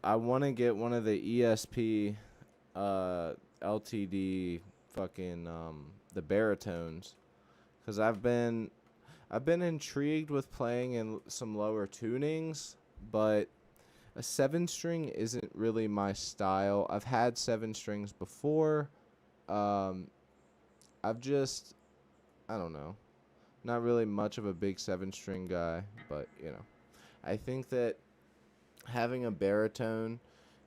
I want to get one of the ESP LTD fucking the baritones, cuz I've been intrigued with playing in some lower tunings, but a 7 string isn't really my style. I've had 7 strings before. Um I've just I don't know. Not really much of a big 7 string guy, but you know. I think that having a baritone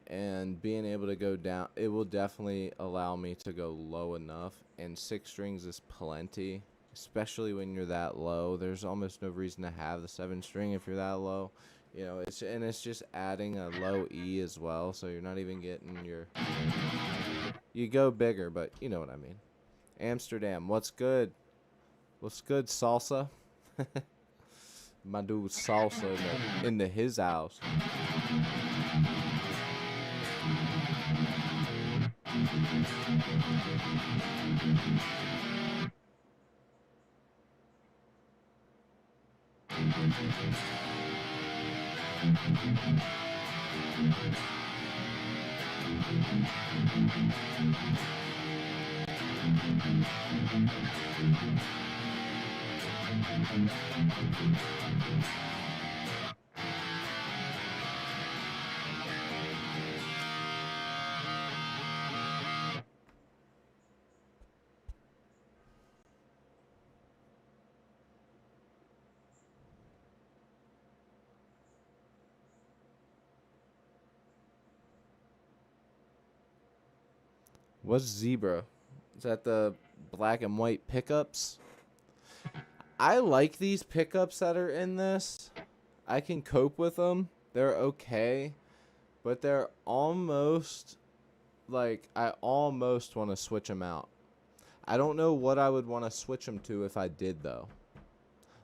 and being able to go down, it will definitely allow me to go low enough, and 6 strings is plenty, especially when you're that low. There's almost no reason to have the 7 string if you're that low. You know, it's just adding a low E as well, so you're not even getting your, you go bigger, but you know what I mean. Amsterdam, what's good? What's good, Salsa? My dude Salsa into his house. What's Zebra? Is that the black and white pickups? I like these pickups that are in this. I can cope with them. They're okay. But they're almost, like, I almost want to switch them out. I don't know what I would want to switch them to if I did, though.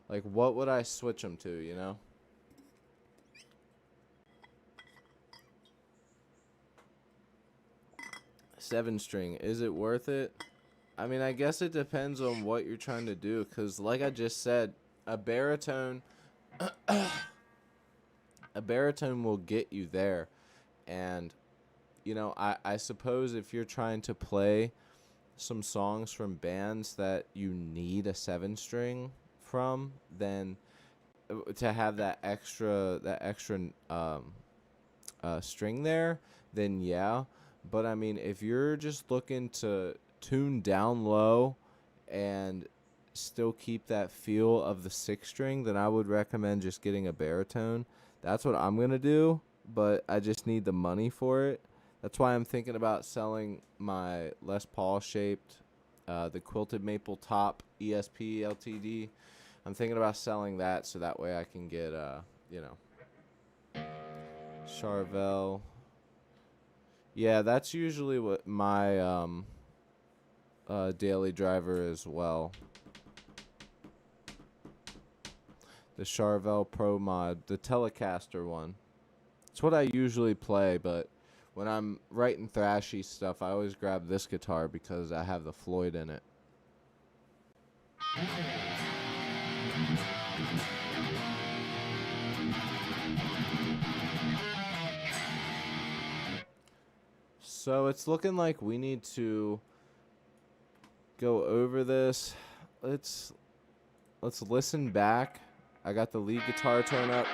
Like, what would I switch them to, you know? Seven string, is it worth it? I mean, I guess it depends on what you're trying to do, because like I just said, a baritone a baritone will get you there. And you know, I suppose if you're trying to play some songs from bands that you need a 7 string from, then to have that extra string there, then yeah. But I mean, if you're just looking to tune down low and still keep that feel of the 6 string, then I would recommend just getting a baritone. That's what I'm going to do, but I just need the money for it. That's why I'm thinking about selling my Les Paul shaped, the quilted maple top ESP LTD. I'm thinking about selling that so that way I can get, you know, Charvel. Yeah, that's usually what my daily driver as well. The Charvel Pro Mod, the Telecaster one. It's what I usually play, but when I'm writing thrashy stuff, I always grab this guitar because I have the Floyd in it. So it's looking like we need to go over this. Let's listen back. I got the lead guitar tone up.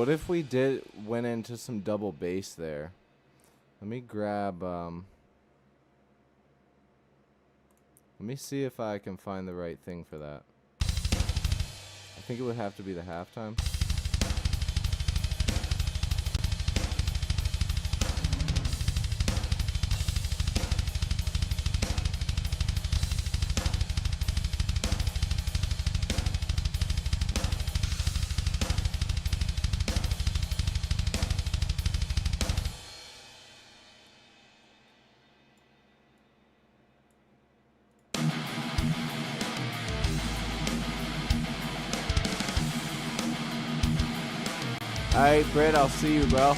what if we went into some double bass there? Let me grab, let me see if I can find the right thing for that. I think it would have to be the halftime. Alright, Britt, I'll see you, bro.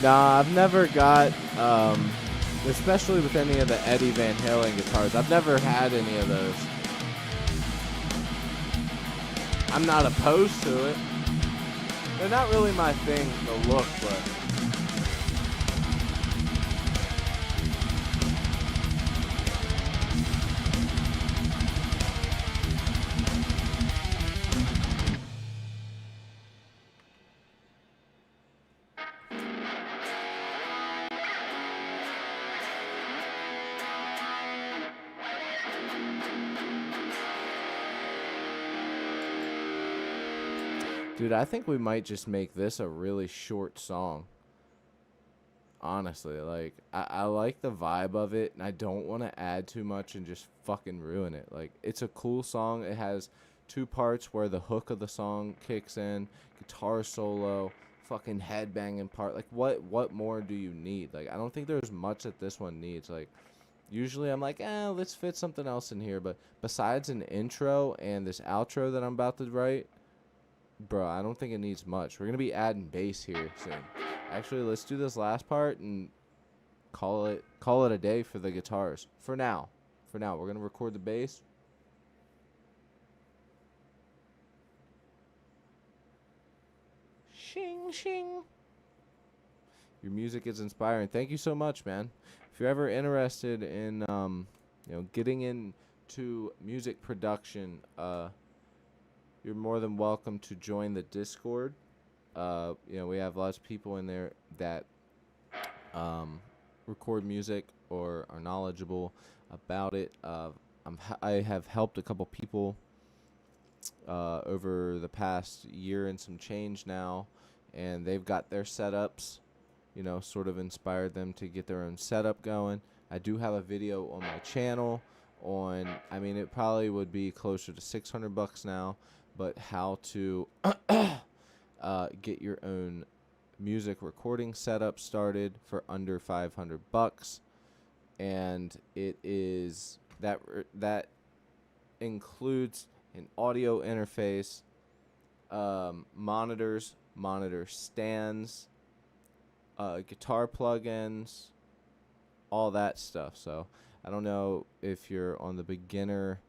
Nah, I've never got, especially with any of the Eddie Van Halen guitars, I've never had any of those. I'm not opposed to it. They're not really my thing, the look, but... Dude, I think we might just make this a really short song. Honestly, like, I like the vibe of it, and I don't want to add too much and just fucking ruin it. Like, it's a cool song. It has two parts where the hook of the song kicks in, guitar solo, fucking headbanging part. Like, what more do you need? Like, I don't think there's much that this one needs. Like, usually I'm like, let's fit something else in here. But besides an intro and this outro that I'm about to write, bro, I don't think it needs much. We're going to be adding bass here soon. Actually, let's do this last part and call it a day for the guitars. For now, we're going to record the bass. Shing, shing. Your music is inspiring. Thank you so much, man. If you're ever interested in, getting into music production, you're more than welcome to join the Discord. We have lots of people in there that record music or are knowledgeable about it. I have helped a couple people over the past year and some change now, and they've got their setups, sort of inspired them to get their own setup going. I do have a video on my channel it probably would be closer to $600 now, but how to get your own music recording setup started for under $500, and it is that includes an audio interface, monitor stands, guitar plugins, all that stuff. So I don't know if you're on the beginner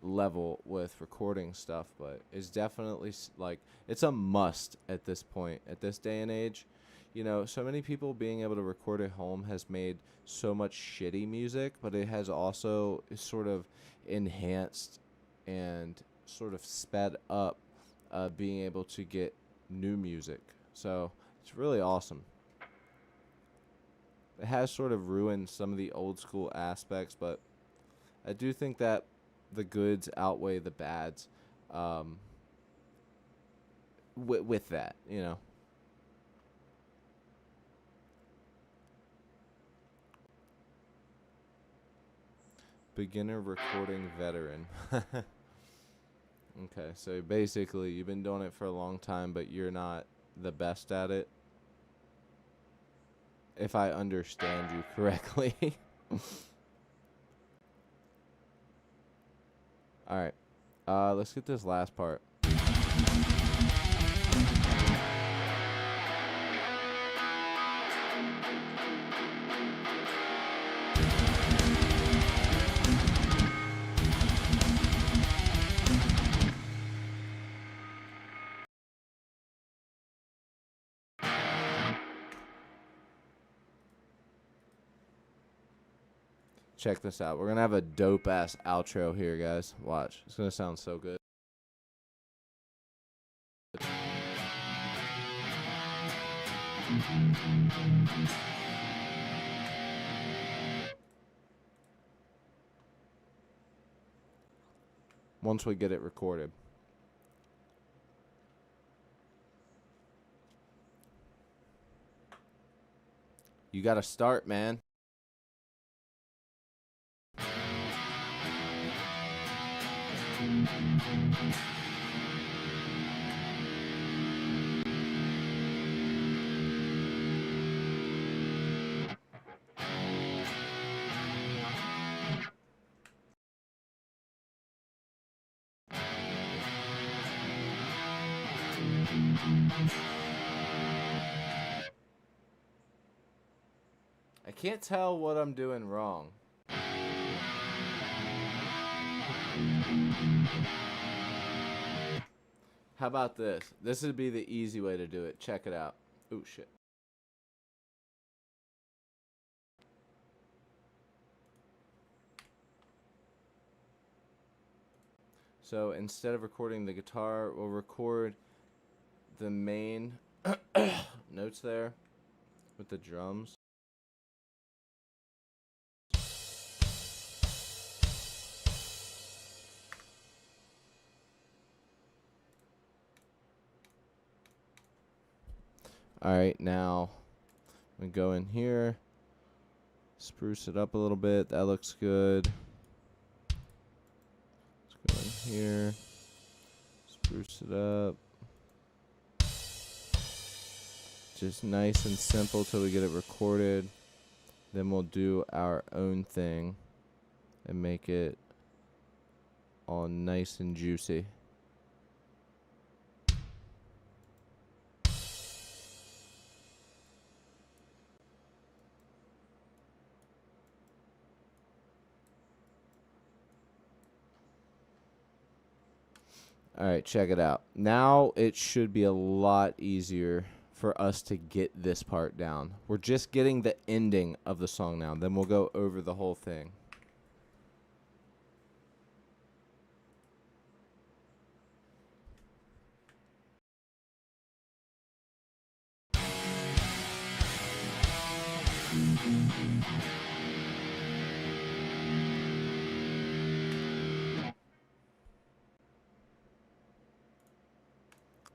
level with recording stuff, but it's definitely it's a must at this point, at this day and age. So many people being able to record at home has made so much shitty music, but it has also sort of enhanced and sort of sped up being able to get new music. So it's really awesome. It has sort of ruined some of the old school aspects, but I do think that the goods outweigh the bads with that, Beginner recording veteran. Okay, so basically you've been doing it for a long time, but you're not the best at it, if I understand you correctly. Alright, let's get this last part. Check this out. We're gonna have a dope ass outro here, guys. Watch. It's gonna sound so good. Once we get it recorded. You gotta start, man. I can't tell what I'm doing wrong. How about this? This would be the easy way to do it. Check it out. Ooh, shit. So instead of recording the guitar, we'll record the main notes there with the drums. Alright, now we go in here, spruce it up a little bit. That looks good. Let's go in here, spruce it up. Just nice and simple till we get it recorded. Then we'll do our own thing and make it all nice and juicy. Alright, check it out. Now it should be a lot easier for us to get this part down. We're just getting the ending of the song now. Then we'll go over the whole thing.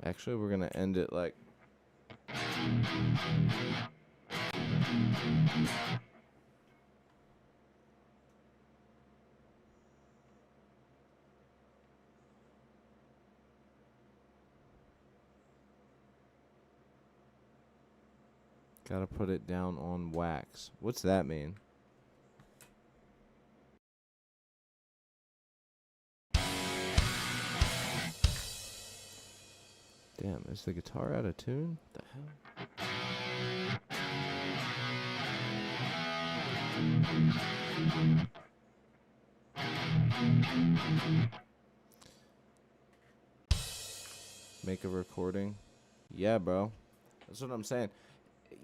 Actually, we're going to end it like... Gotta put it down on wax. What's that mean? Damn, is the guitar out of tune? What the hell? Make a recording? Yeah, bro. That's what I'm saying.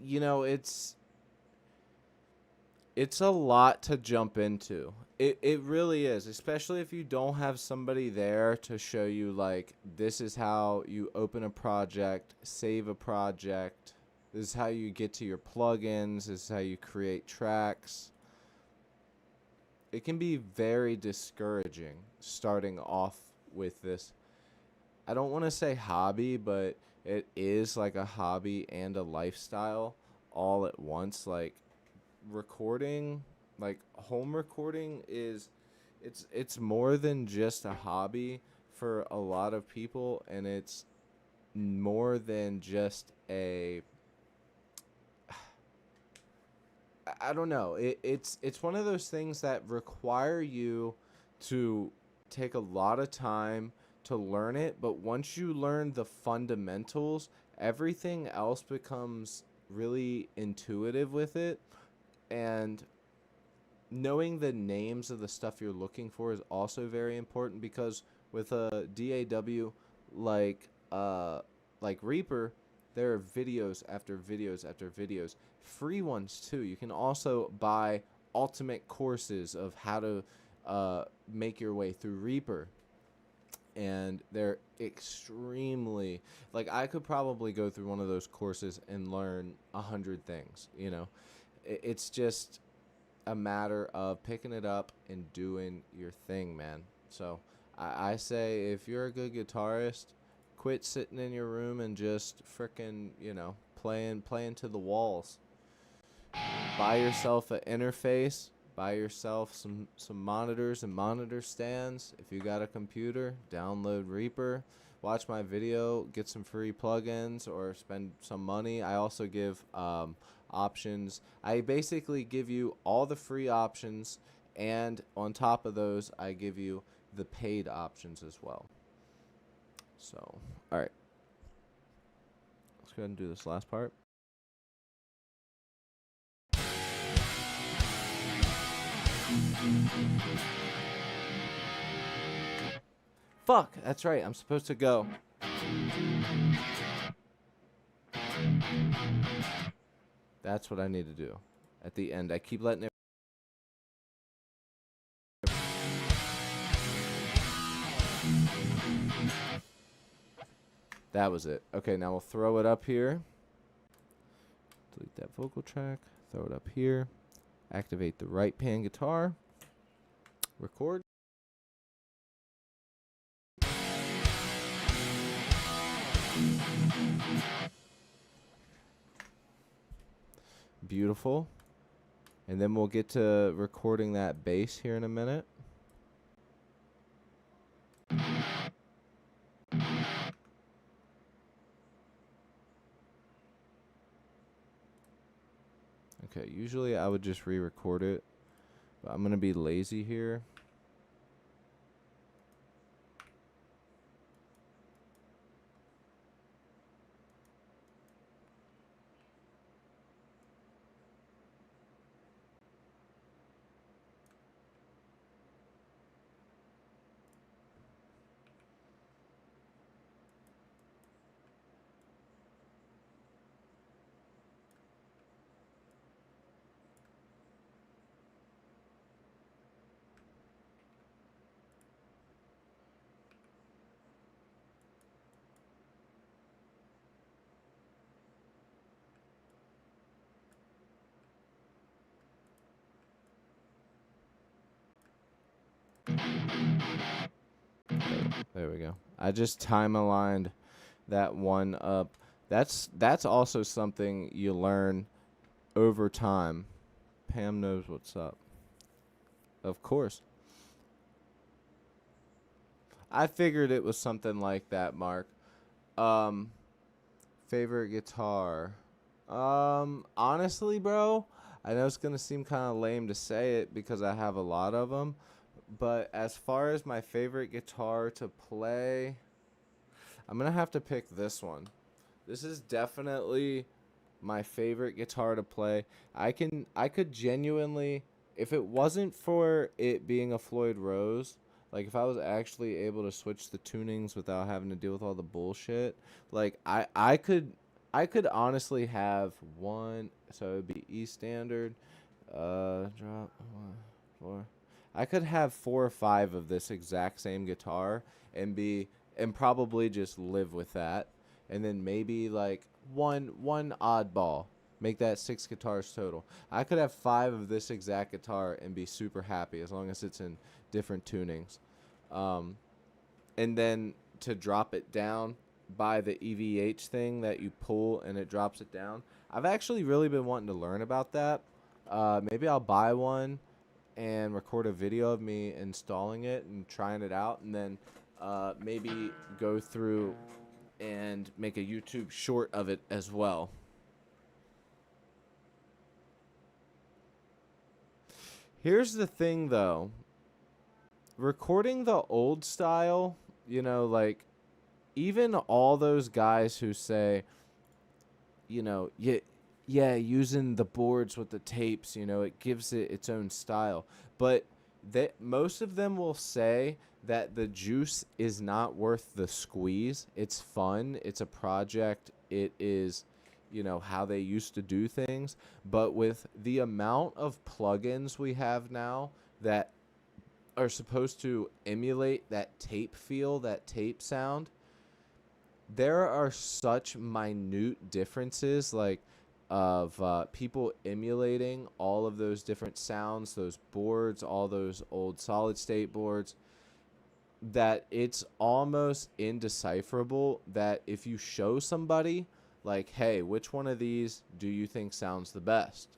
You know, it's a lot to jump into. It really is, especially if you don't have somebody there to show you, like, this is how you open a project, save a project, this is how you get to your plugins, this is how you create tracks. It can be very discouraging starting off with this. I don't want to say hobby, but it is like a hobby and a lifestyle all at once. Like, recording, like home recording is, it's more than just a hobby for a lot of people, and it's more than just a, I don't know, it's one of those things that require you to take a lot of time to learn it, but once you learn the fundamentals, everything else becomes really intuitive with it. And knowing the names of the stuff you're looking for is also very important, because with a DAW like Reaper, there are videos after videos after videos, free ones too. You can also buy ultimate courses of how to make your way through Reaper. And they're extremely, like, I could probably go through one of those courses and learn 100 things, you know. It's just a matter of picking it up and doing your thing, man. So I say, if you're a good guitarist, quit sitting in your room and just frickin', you know, playing to the walls. Buy yourself an interface. Buy yourself some monitors and monitor stands. If you got a computer, download Reaper. Watch my video, get some free plugins, or spend some money. I also give options. I basically give you all the free options, and on top of those, I give you the paid options as well. So, all right. Let's go ahead and do this last part. Fuck, that's right. I'm supposed to go. That's what I need to do at the end. I keep letting it. That was it. Okay, now we'll throw it up here. Delete that vocal track. Throw it up here. Activate the right pan guitar. Record. Beautiful. And then we'll get to recording that bass here in a minute. Okay, usually I would just re-record it, but I'm going to be lazy here. There we go. I just time aligned that one up. That's also something you learn over time. Pam knows what's up. Of course. I figured it was something like that, Mark. Favorite guitar. Honestly, bro, I know it's going to seem kind of lame to say it because I have a lot of them. But as far as my favorite guitar to play, I'm going to have to pick this one. This is definitely my favorite guitar to play. I could genuinely, if it wasn't for it being a Floyd Rose, like if I was actually able to switch the tunings without having to deal with all the bullshit, like I could honestly have one, so it would be E standard, drop 1, 4. I could have 4 or 5 of this exact same guitar and probably just live with that, and then maybe like one oddball, make that 6 guitars total. I could have 5 of this exact guitar and be super happy as long as it's in different tunings. And then to drop it down, by the EVH thing that you pull and it drops it down. I've actually really been wanting to learn about that. Maybe I'll buy one and record a video of me installing it and trying it out, and then maybe go through and make a YouTube short of it as well. Here's the thing, though. Recording the old style, you know, like, even all those guys who say, you know, yeah, using the boards with the tapes, you know, it gives it its own style. But most of them will say that the juice is not worth the squeeze. It's fun. It's a project. It is, how they used to do things. But with the amount of plugins we have now that are supposed to emulate that tape feel, that tape sound, there are such minute differences, like of people emulating all of those different sounds, those boards, all those old solid state boards, that it's almost indecipherable. That if you show somebody, like, hey, which one of these do you think sounds the best,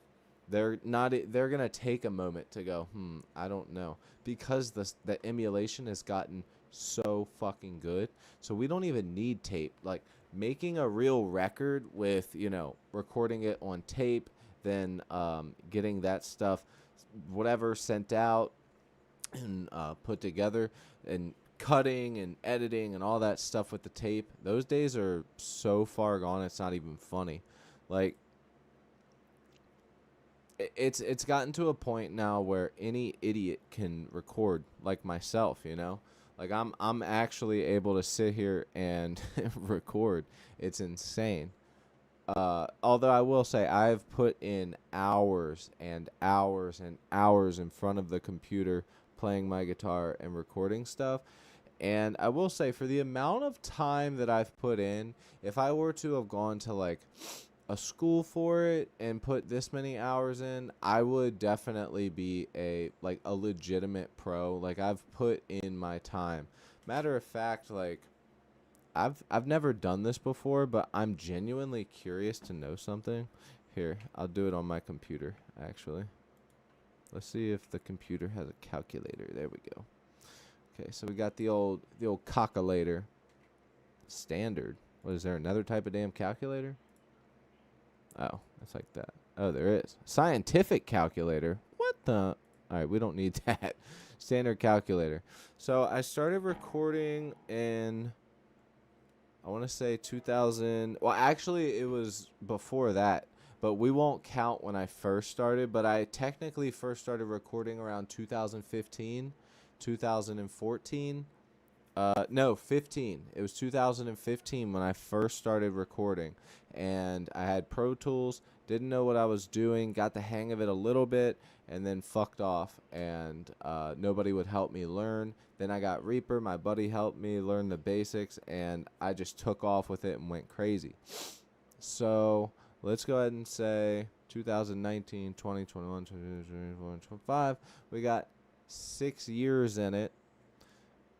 they're gonna take a moment to go, I don't know, because the emulation has gotten so fucking good. So we don't even need tape. Like, making a real record with, recording it on tape, then getting that stuff, whatever, sent out and put together, and cutting and editing and all that stuff with the tape, those days are so far gone, it's not even funny. Like, it's gotten to a point now where any idiot can record, like myself, like I'm actually able to sit here and record. It's insane. Although I will say I've put in hours and hours and hours in front of the computer playing my guitar and recording stuff. And I will say, for the amount of time that I've put in, if I were to have gone to like a school for it and put this many hours in, I would definitely be a legitimate pro. Like, I've put in my time. Matter of fact, like, I've never done this before, but I'm genuinely curious to know something. Here, I'll do it on my computer, actually. Let's see if the computer has a calculator. There we go. Okay, so we got the old calculator. Standard. What is there, another type of damn calculator? Oh, it's like that. Oh, there is. Scientific calculator. What the? All right, we don't need that. Standard calculator. So I started recording in, I want to say 2000. Well, actually, it was before that, but we won't count when I first started. But I technically first started recording around 2015, 2014. No, 15. It was 2015 when I first started recording, and I had Pro Tools, didn't know what I was doing, got the hang of it a little bit, and then fucked off, and nobody would help me learn. Then I got Reaper, my buddy helped me learn the basics, and I just took off with it and went crazy. So let's go ahead and say 2019, 2021, 2024, 2025. We got 6 years in it.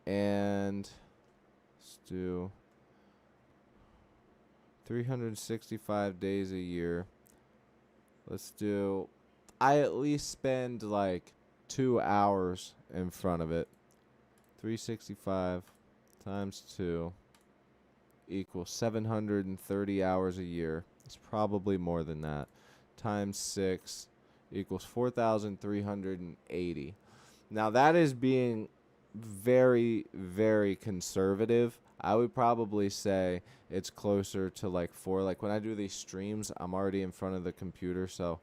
And let's do 365 days a year. Let's do, I at least spend like 2 hours in front of it. 365 times 2 equals 730 hours a year. It's probably more than that. Times 6 equals 4,380. Now that is being very, very conservative. I would probably say it's closer to like 4. Like, when I do these streams, I'm already in front of the computer, so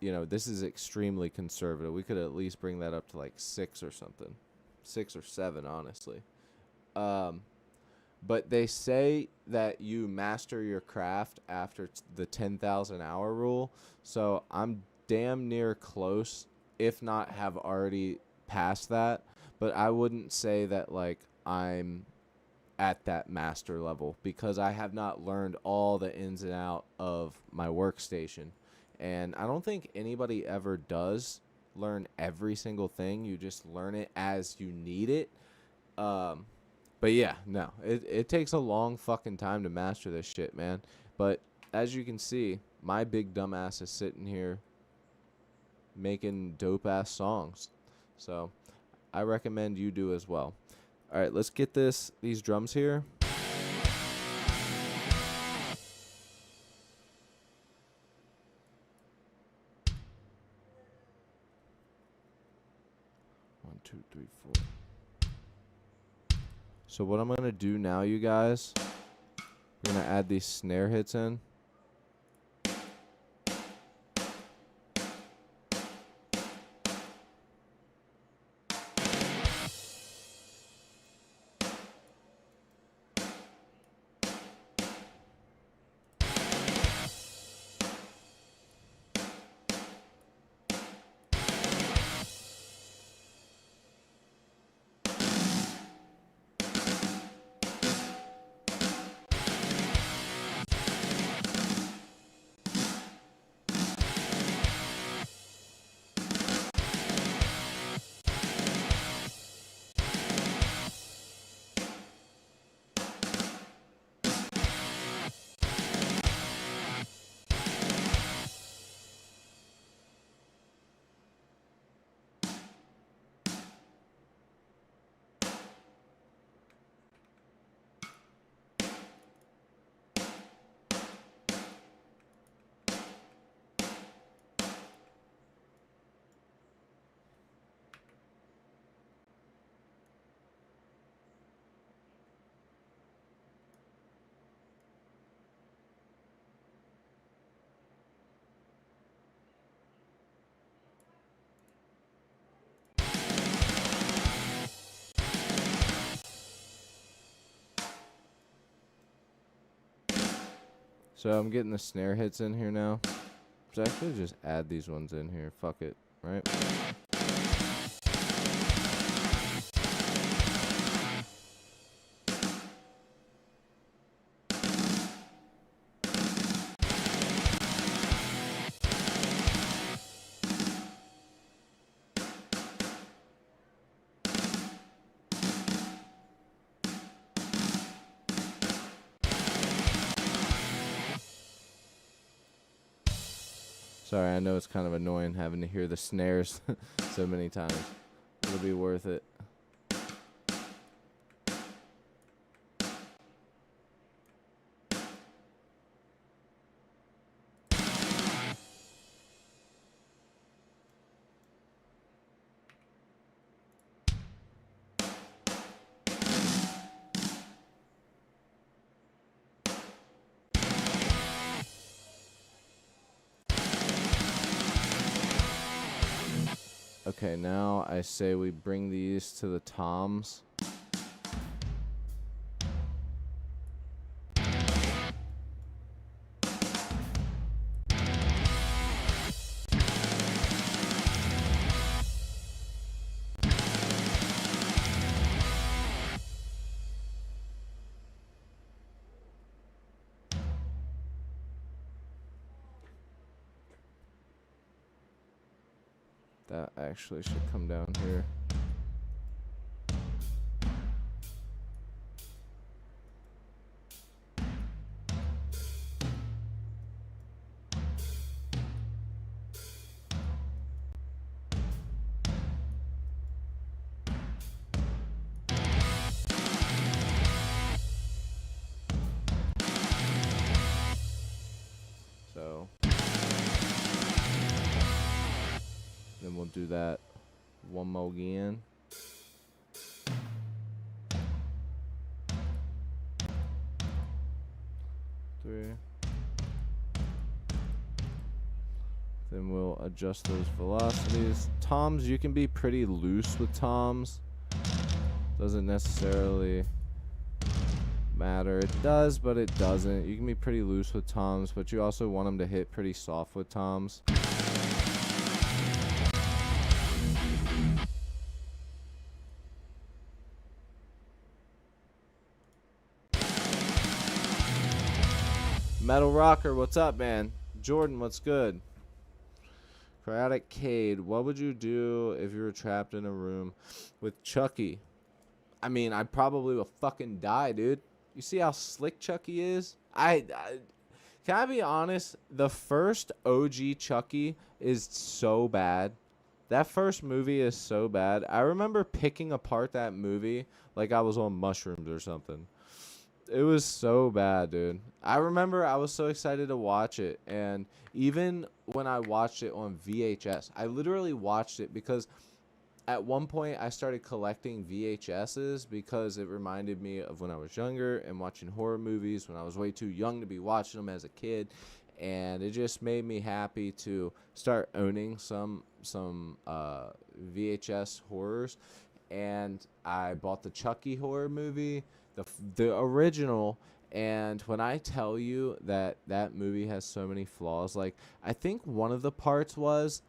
this is extremely conservative. We could at least bring that up to like 6 or something. 6 or 7, honestly. But they say that you master your craft after the 10,000 hour rule, so I'm damn near close, if not have already passed that. But I wouldn't say that like I'm at that master level, because I have not learned all the ins and out of my workstation. And I don't think anybody ever does learn every single thing. You just learn it as you need it. But yeah, no, it takes a long fucking time to master this shit, man. But as you can see, my big dumbass is sitting here making dope ass songs. So I recommend you do as well. All right, let's get these drums here. One, two, three, four. So what I'm gonna do now, you guys, we're gonna add these snare hits in. So I'm getting the snare hits in here now. So I could just add these ones in here. Fuck it, right? Sorry, I know it's kind of annoying having to hear the snares so many times. It'll be worth it. Okay, now I say we bring these to the toms. That actually should come down here. So then we'll do that one more again. Three. Then we'll adjust those velocities. Toms, you can be pretty loose with toms. Doesn't necessarily matter. It does, but it doesn't. You can be pretty loose with toms, but you also want them to hit pretty soft with toms. Metal Rocker, what's up, man? Jordan, what's good? Chaotic Cade, what would you do if you were trapped in a room with Chucky? I mean, I probably will fucking die, dude. You see how slick Chucky is? Can I be honest? The first OG Chucky is so bad. That first movie is so bad. I remember picking apart that movie like I was on mushrooms or something. It was so bad, dude. I remember I was so excited to watch it, and even when I watched it on VHS, I literally watched it because at one point I started collecting VHSs because it reminded me of when I was younger and watching horror movies when I was way too young to be watching them as a kid, and it just made me happy to start owning some VHS horrors. And I bought the Chucky horror movie, the original. And when I tell you that that movie has so many flaws, like I think one of the parts was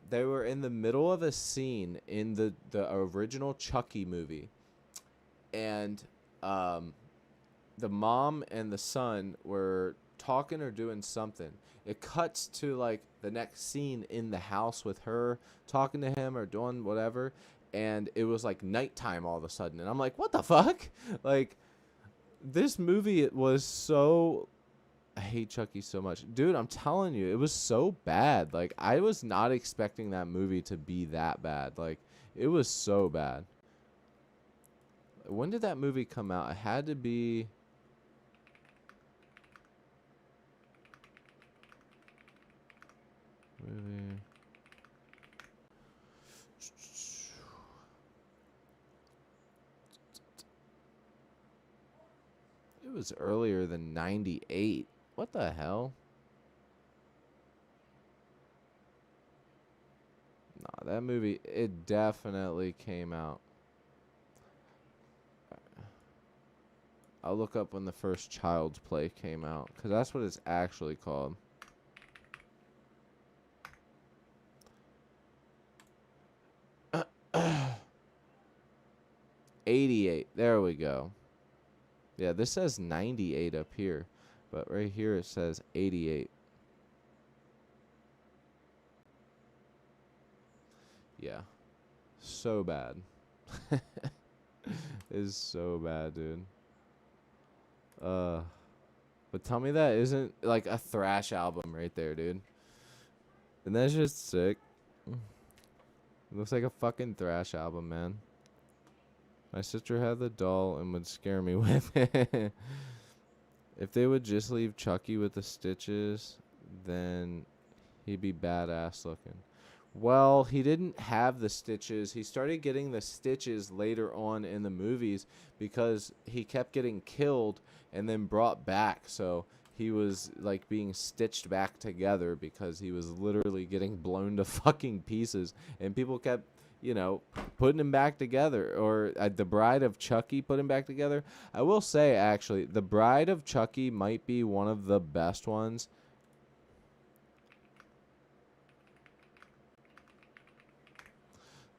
they were in the middle of a scene in the original Chucky movie, and the mom and the son were talking or doing something. It cuts to like the next scene in the house with her talking to him or doing whatever, and it was like nighttime all of a sudden, and I'm like, what the fuck? Like, this movie, it was so, I hate Chucky so much, dude. I'm telling you, it was so bad. Like, I was not expecting that movie to be that bad. Like, it was so bad. When did that movie come out? It had to be movie. It was earlier than 98. What the hell? Nah, that movie, it definitely came out. I'll look up when the first Child's Play came out, because that's what it's actually called. '88. There we go. Yeah, this says 98 up here, but right here it says 88. Yeah. So bad. Is so bad, dude. But tell me that isn't like a thrash album right there, dude. And that's just sick. It looks like a fucking thrash album, man. My sister had the doll and would scare me with it. If they would just leave Chucky with the stitches, then he'd be badass looking. Well, he didn't have the stitches. He started getting the stitches later on in the movies because he kept getting killed and then brought back. So he was like being stitched back together because he was literally getting blown to fucking pieces. And people kept, you know, putting him back together. Or The Bride of Chucky put him back together. I will say, actually, The Bride of Chucky might be one of the best ones.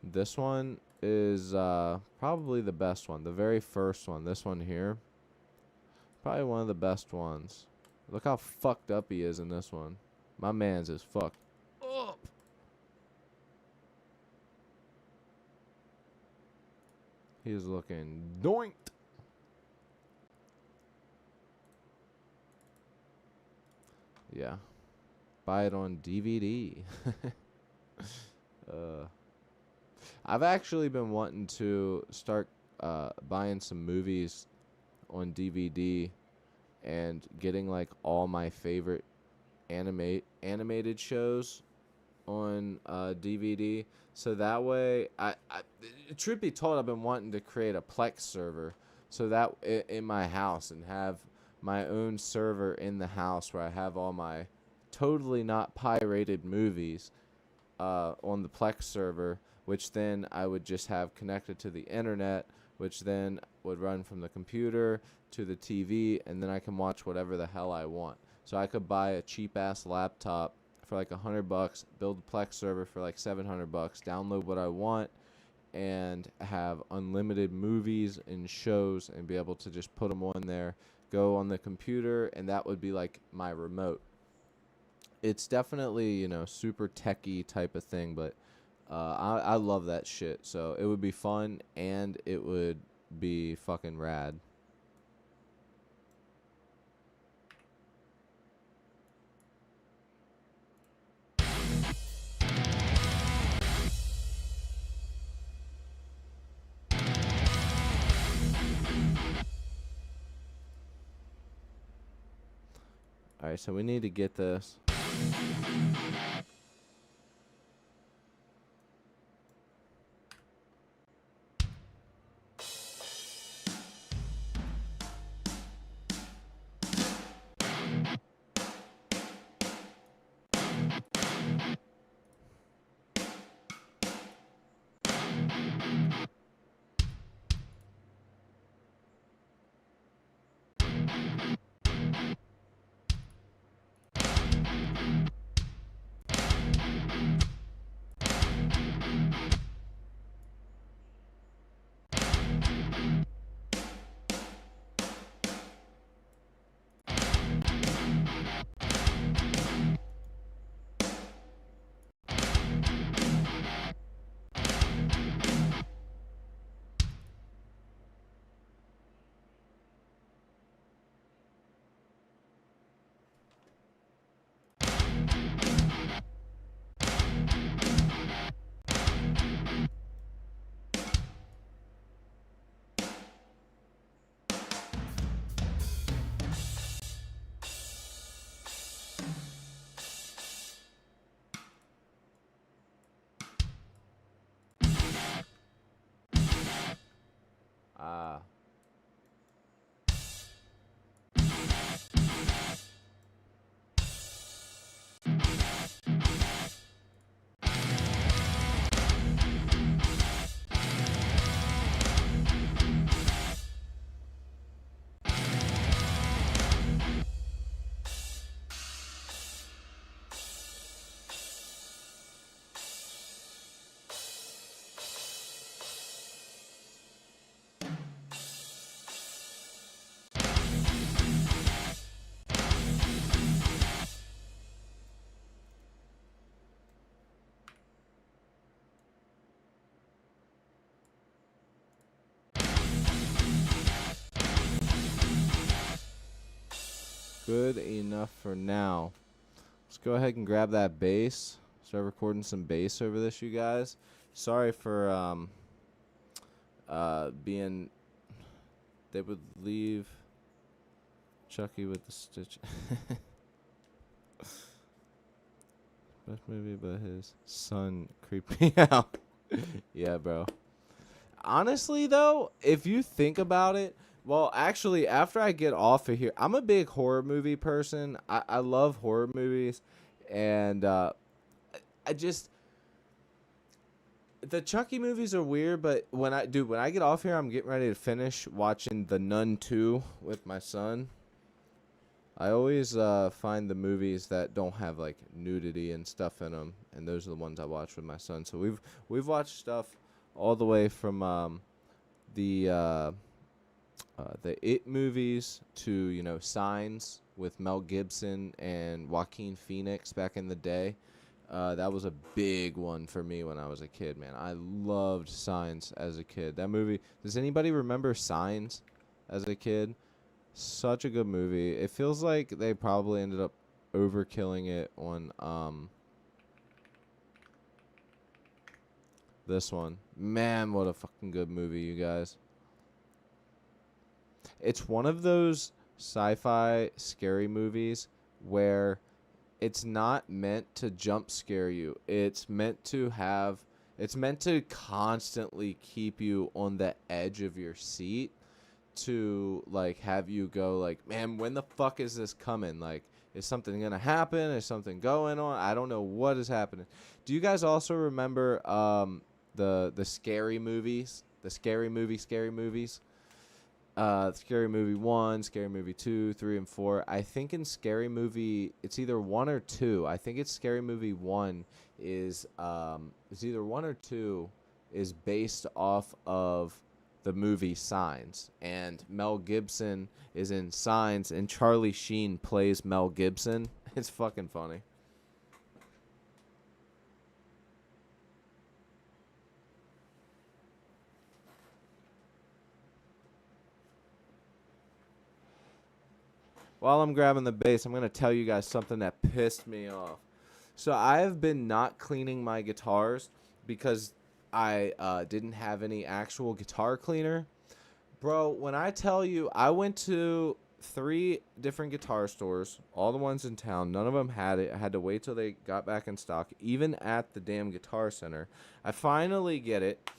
This one is probably the best one. The very first one. This one here. Probably one of the best ones. Look how fucked up he is in this one. My man's is fucked up. He's looking doinked. Yeah. Buy it on DVD. I've actually been wanting to start buying some movies on DVD and getting like all my favorite animated shows on DVD. So that way, truth be told, I've been wanting to create a Plex server so that in my house and have my own server in the house where I have all my totally not pirated movies on the Plex server, which then I would just have connected to the internet, which then would run from the computer to the TV, and then I can watch whatever the hell I want. So I could buy a cheap-ass laptop for like $100, build a Plex server for like $700, download what I want, and have unlimited movies and shows and be able to just put them on there, go on the computer, and that would be like my remote. It's definitely, you know, super techie type of thing, but I love that shit. So it would be fun and it would be fucking rad. Alright, so we need to get this. good enough for now. Let's go ahead and grab that bass. Start recording some bass over this, you guys. Sorry for being. They would leave Chucky with the stitch. Best movie about his son creeping out. Yeah, bro. Honestly, though, if you think about it, well, actually, after I get off of here, I'm a big horror movie person. I love horror movies, and I just the Chucky movies are weird. But when I get off here, I'm getting ready to finish watching The Nun 2 with my son. I always find the movies that don't have like nudity and stuff in them, and those are the ones I watch with my son. So we've watched stuff all the way from the It movies to, you know, Signs with Mel Gibson and Joaquin Phoenix back in the day. That was a big one for me when I was a kid, man. I loved Signs as a kid. That movie. Does anybody remember Signs as a kid? Such a good movie. It feels like they probably ended up overkilling it on this one. Man, what a fucking good movie, you guys. It's one of those sci-fi scary movies where it's not meant to jump scare you. It's meant to constantly keep you on the edge of your seat, to like have you go like, man, when the fuck is this coming? Like, is something gonna happen? Is something going on? I don't know what is happening. Do you guys also remember the scary movies? The scary movies? Scary Movie 1, Scary Movie 2, 3, and 4. I think in Scary Movie, it's either 1 or 2. I think it's Scary Movie 1 is it's either 1 or 2 is based off of the movie Signs, and Mel Gibson is in Signs, and Charlie Sheen plays Mel Gibson. It's fucking funny. While I'm grabbing the bass, I'm going to tell you guys something that pissed me off. So I have been not cleaning my guitars because I didn't have any actual guitar cleaner. Bro, when I tell you, I went to 3 different guitar stores, all the ones in town. None of them had it. I had to wait till they got back in stock, even at the damn Guitar Center. I finally get it.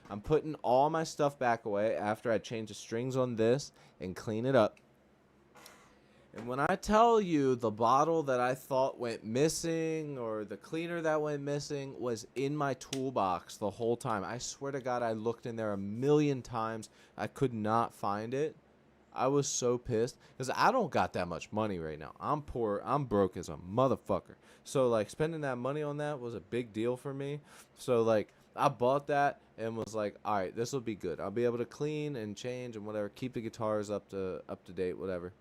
I'm putting all my stuff back away after I change the strings on this and clean it up. And when I tell you the bottle that I thought went missing, or the cleaner that went missing, was in my toolbox the whole time. I swear to God, I looked in there a million times. I could not find it. I was so pissed because I don't got that much money right now. I'm poor. I'm broke as a motherfucker. So, like, spending that money on that was a big deal for me. So, like, I bought that and was like, all right, this will be good. I'll be able to clean and change and whatever. Keep the guitars up to date, whatever.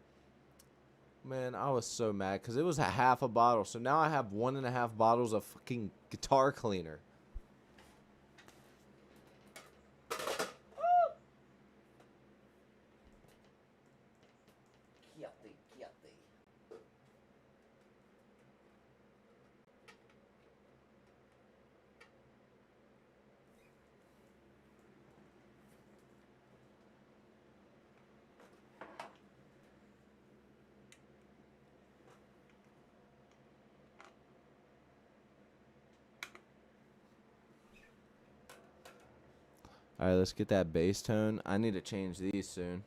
Man, I was so mad because it was a half a bottle. So now I have 1.5 bottles of fucking guitar cleaner. All right, let's get that bass tone. I need to change these soon.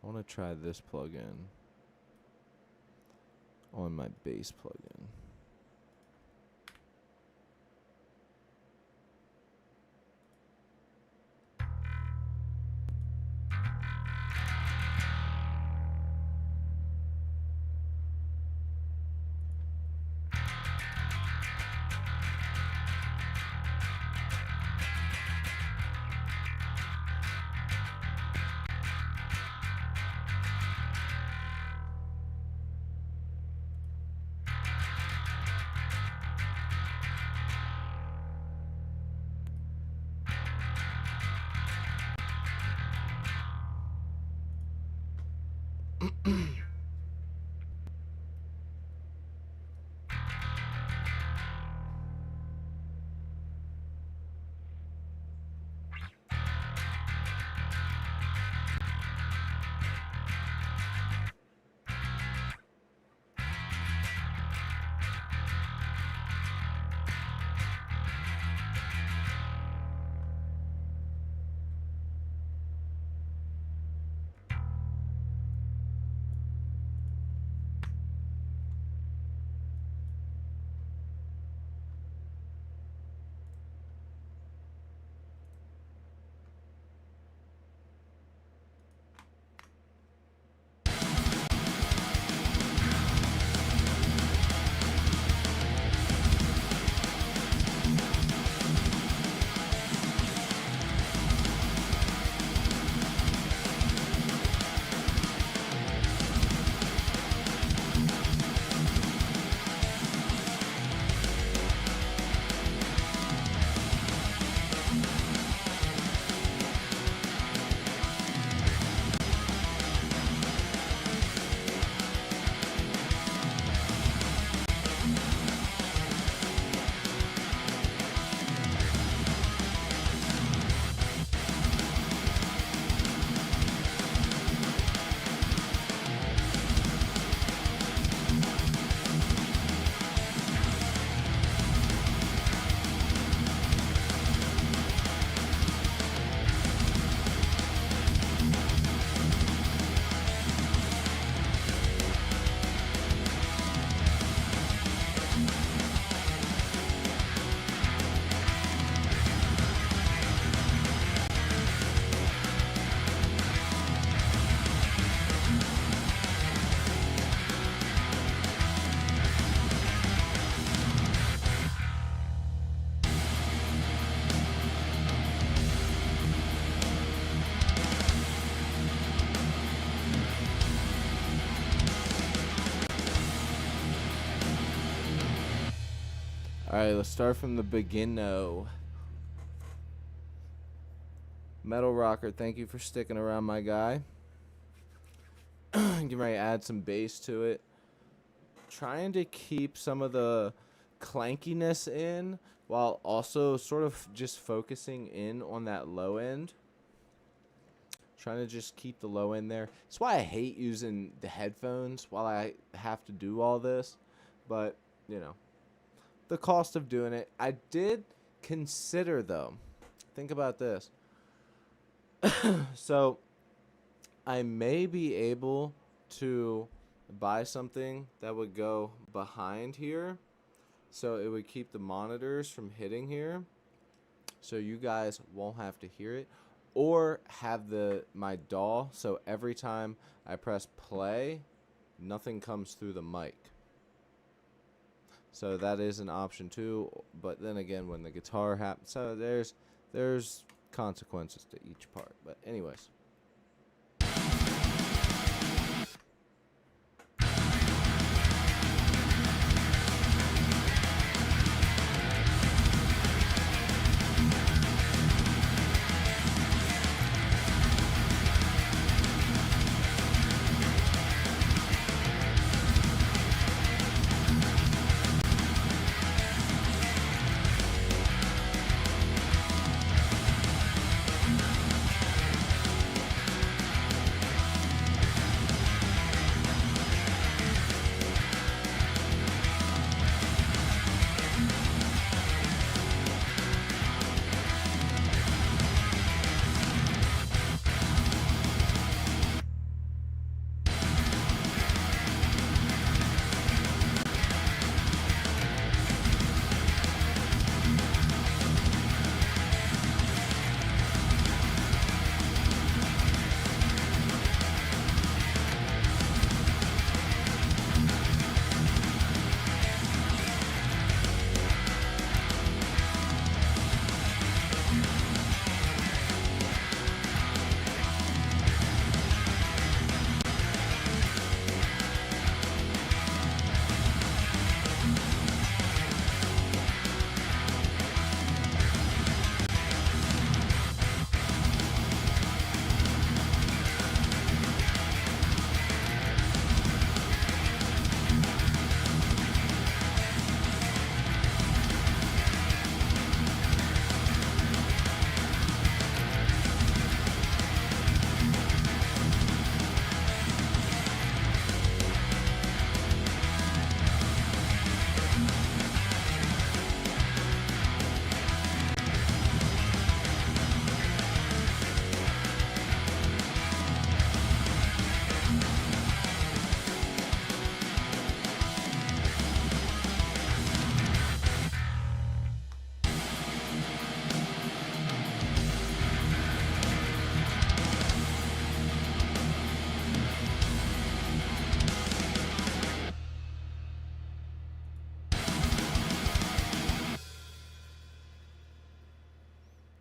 I want to try this plugin on my bass plugin. Alright, let's start from the beginning. Metal Rocker, thank you for sticking around, my guy. Getting ready to add some bass to it. Trying to keep some of the clankiness in while also sort of just focusing in on that low end. Trying to just keep the low end there. That's why I hate using the headphones while I have to do all this. But, you know, the cost of doing it. I did consider, though. Think about this. So, I may be able to buy something that would go behind here. So, it would keep the monitors from hitting here. So, you guys won't have to hear it. Or have my DAW, so every time I press play, nothing comes through the mic. So that is an option too. But then again, when the guitar happens, so there's consequences to each part. But anyways.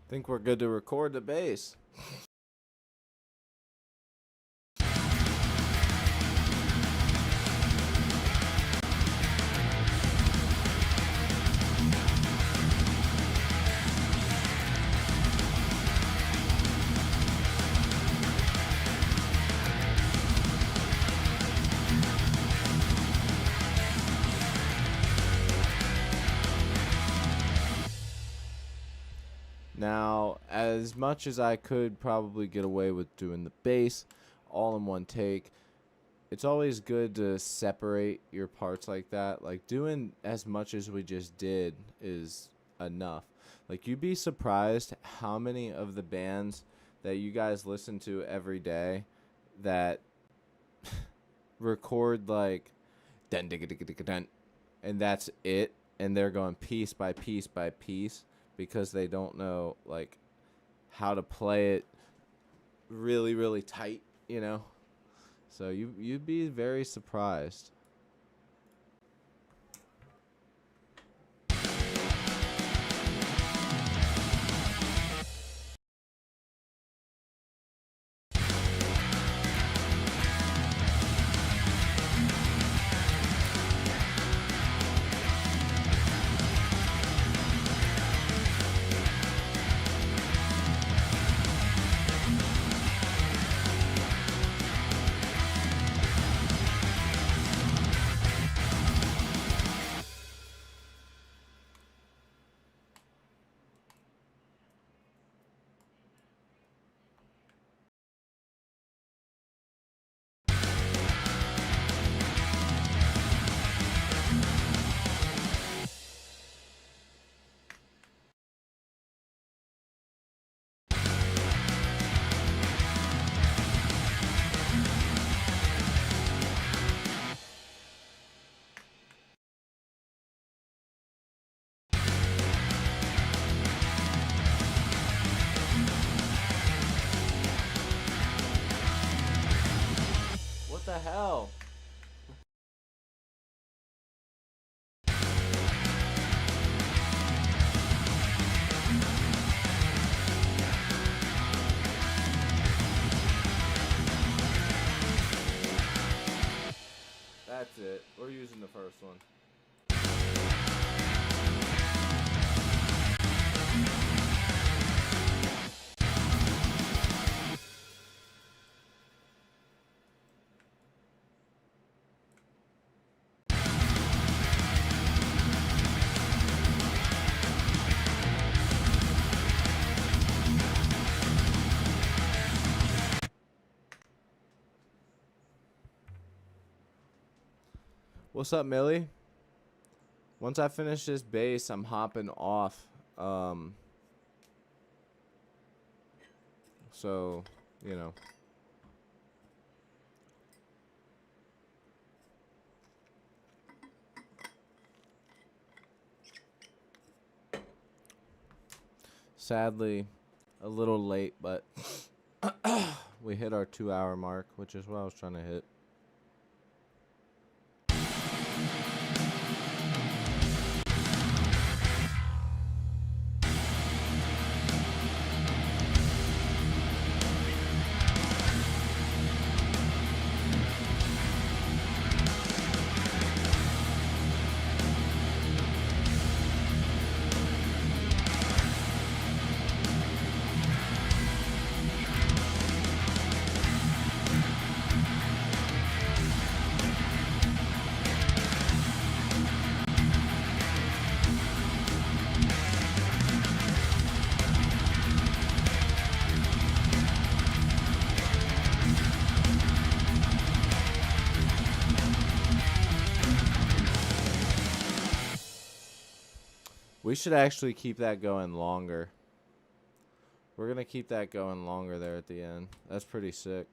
Think we're good to record the bass. Now, as much as I could probably get away with doing the bass all in one take, it's always good to separate your parts like that. Like, doing as much as we just did is enough. Like, you'd be surprised how many of the bands that you guys listen to every day that record like dun digga digga digga dun, and that's it, and they're going piece by piece by piece because they don't know like how to play it really really tight, you know. So you'd be very surprised. What the hell? That's it. We're using the first one. What's up, Millie? Once I finish this bass, I'm hopping off. So, you know. Sadly, a little late, but we hit our 2-hour mark, which is what I was trying to hit. We should actually keep that going longer. We're going to keep that going longer there at the end. That's pretty sick.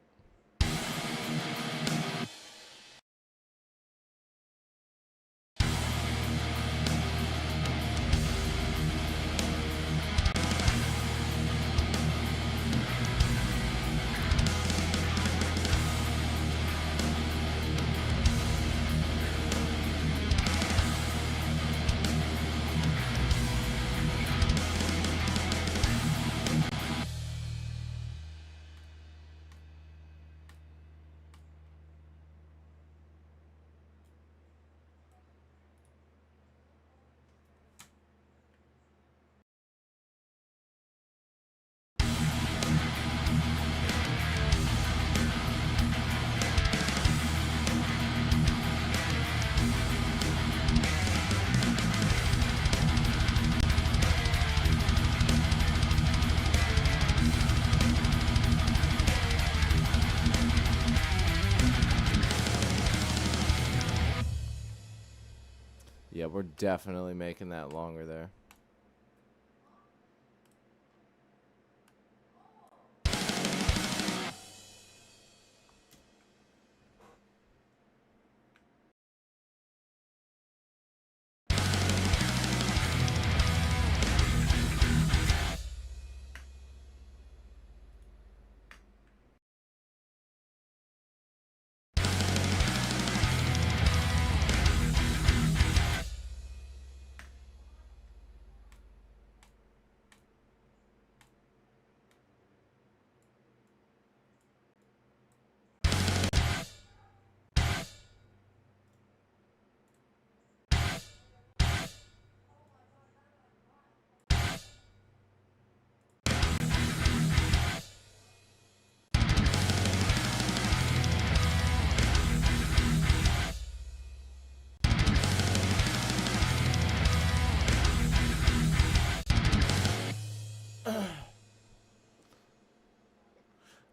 Yeah, we're definitely making that longer there.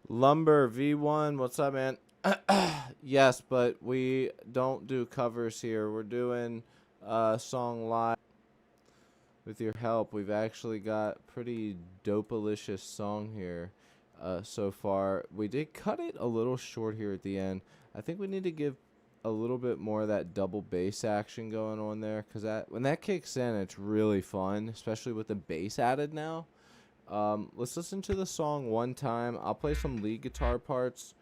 Lumber V1, what's up, man? Yes, but we don't do covers here. We're doing song live. With your help, we've actually got pretty dope-alicious song here so far. We did cut it a little short here at the end. I think we need to give a little bit more of that double bass action going on there, because when that kicks in, it's really fun, especially with the bass added now. Let's listen to the song one time. I'll play some lead guitar parts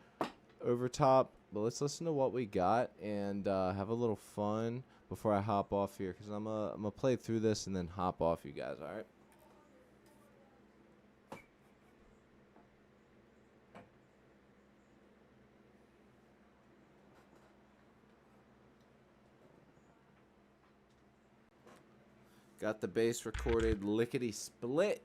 over top, but let's listen to what we got and have a little fun before I hop off here, because I'm gonna play through this and then hop off, you guys. All right. Got the bass recorded lickety split.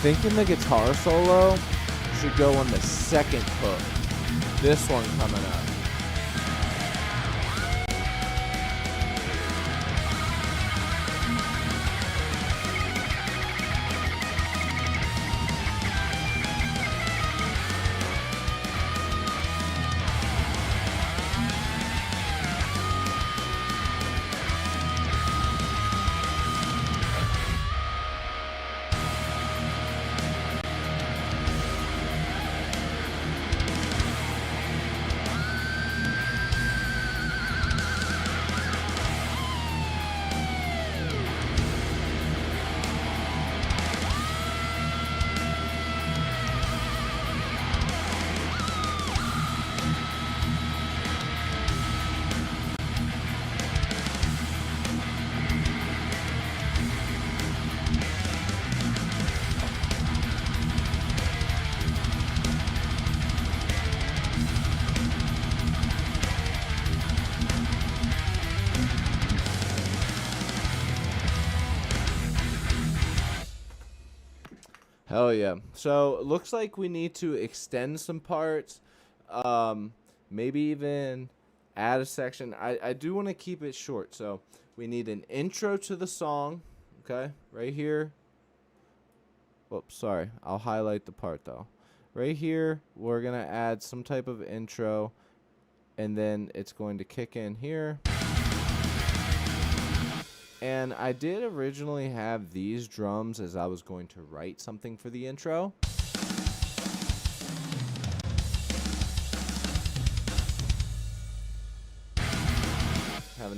Thinking the guitar solo should go on the second hook. This one coming up. Hell yeah. So it looks like we need to extend some parts. Maybe even add a section. I do want to keep it short. So we need an intro to the song. Okay. Right here. Oops, sorry. I'll highlight the part though. Right here, we're going to add some type of intro. And then it's going to kick in here. And I did originally have these drums as I was going to write something for the intro.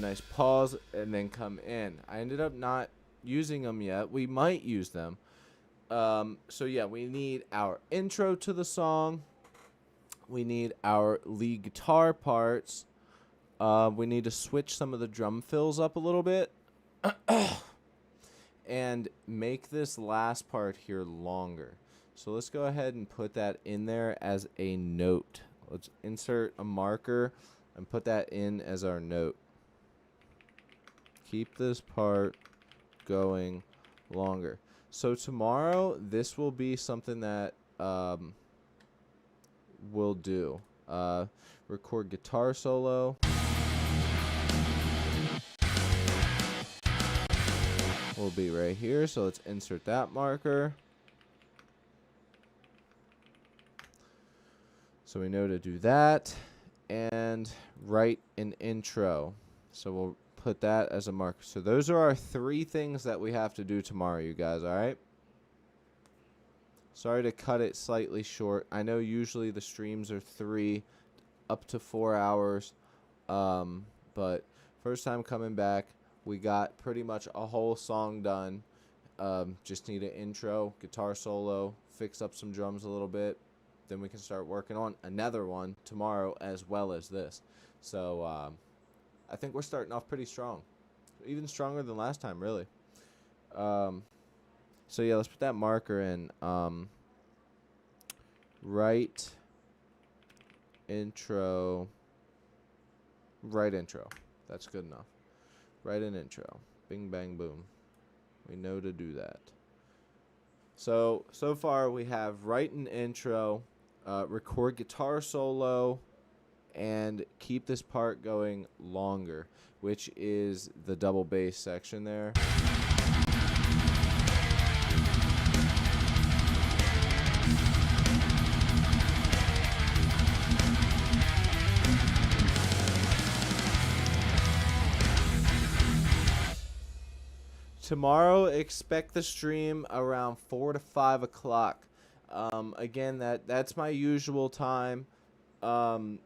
nice pause and then come in. I ended up not using them yet. We might use them. So yeah, we need our intro to the song. We need our lead guitar parts. We need to switch some of the drum fills up a little bit. And make this last part here longer. So let's go ahead and put that in there as a note. Let's insert a marker and put that in as our note. Keep this part going longer. So tomorrow, this will be something that we'll do. Record guitar solo. Will be right here, so let's insert that marker. So we know to do that, and write an intro. So we'll put that as a marker. So those are our 3 things that we have to do tomorrow, you guys, all right? Sorry to cut it slightly short. I know usually the streams are 3 up to 4 hours, but first time coming back. We got pretty much a whole song done. Just need an intro, guitar solo, fix up some drums a little bit. Then we can start working on another one tomorrow as well as this. So I think we're starting off pretty strong. Even stronger than last time, really. So yeah, let's put that marker in. Write intro. Write intro. That's good enough. Write an intro. Bing, bang, boom. We know to do that. So far we have write an intro, record guitar solo, and keep this part going longer, which is the double bass section there. Tomorrow, expect the stream around 4 to 5 o'clock. Again, that's my usual time.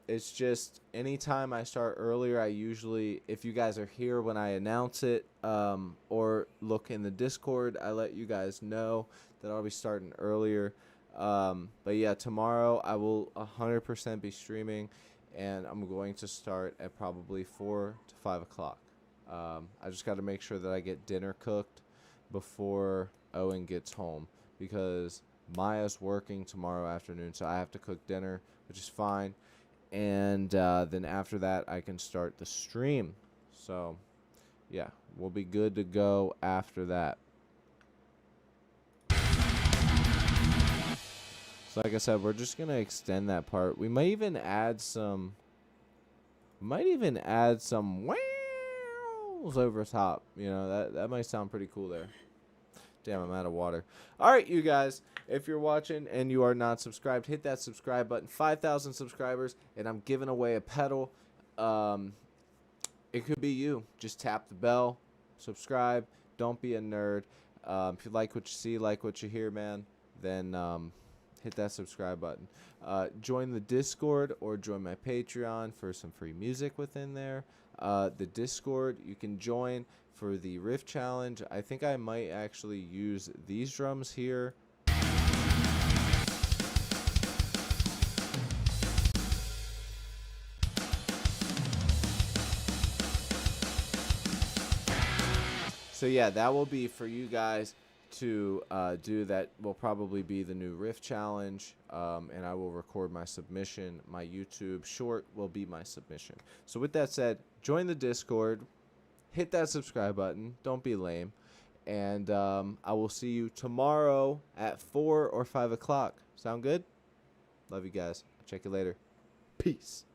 It's just anytime I start earlier, I usually, if you guys are here when I announce it, or look in the Discord, I let you guys know that I'll be starting earlier. But yeah, tomorrow I will 100% be streaming, and I'm going to start at probably 4 to 5 o'clock. I just got to make sure that I get dinner cooked before Owen gets home, because Maya's working tomorrow afternoon, so I have to cook dinner, which is fine. And then after that, I can start the stream. So, yeah, we'll be good to go after that. So, like I said, we're just going to extend that part. We might even add some... over top, you know, that might sound pretty cool there. Damn, I'm out of water. All right, you guys, if you're watching and you are not subscribed, hit that subscribe button. 5,000 subscribers, and I'm giving away a pedal. It could be you. Just tap the bell, subscribe. Don't be a nerd. If you like what you see, like what you hear, man, then hit that subscribe button. Join the Discord or join my Patreon for some free music within there. The Discord, you can join for the riff challenge. I think I might actually use these drums here. So yeah, that will be for you guys to do. That will probably be the new riff challenge, and I will record my submission. My YouTube short will be my submission. So with that said, join the Discord, hit that subscribe button, don't be lame, and I will see you tomorrow at 4 or 5 o'clock. Sound good? Love you guys. Check you later. Peace.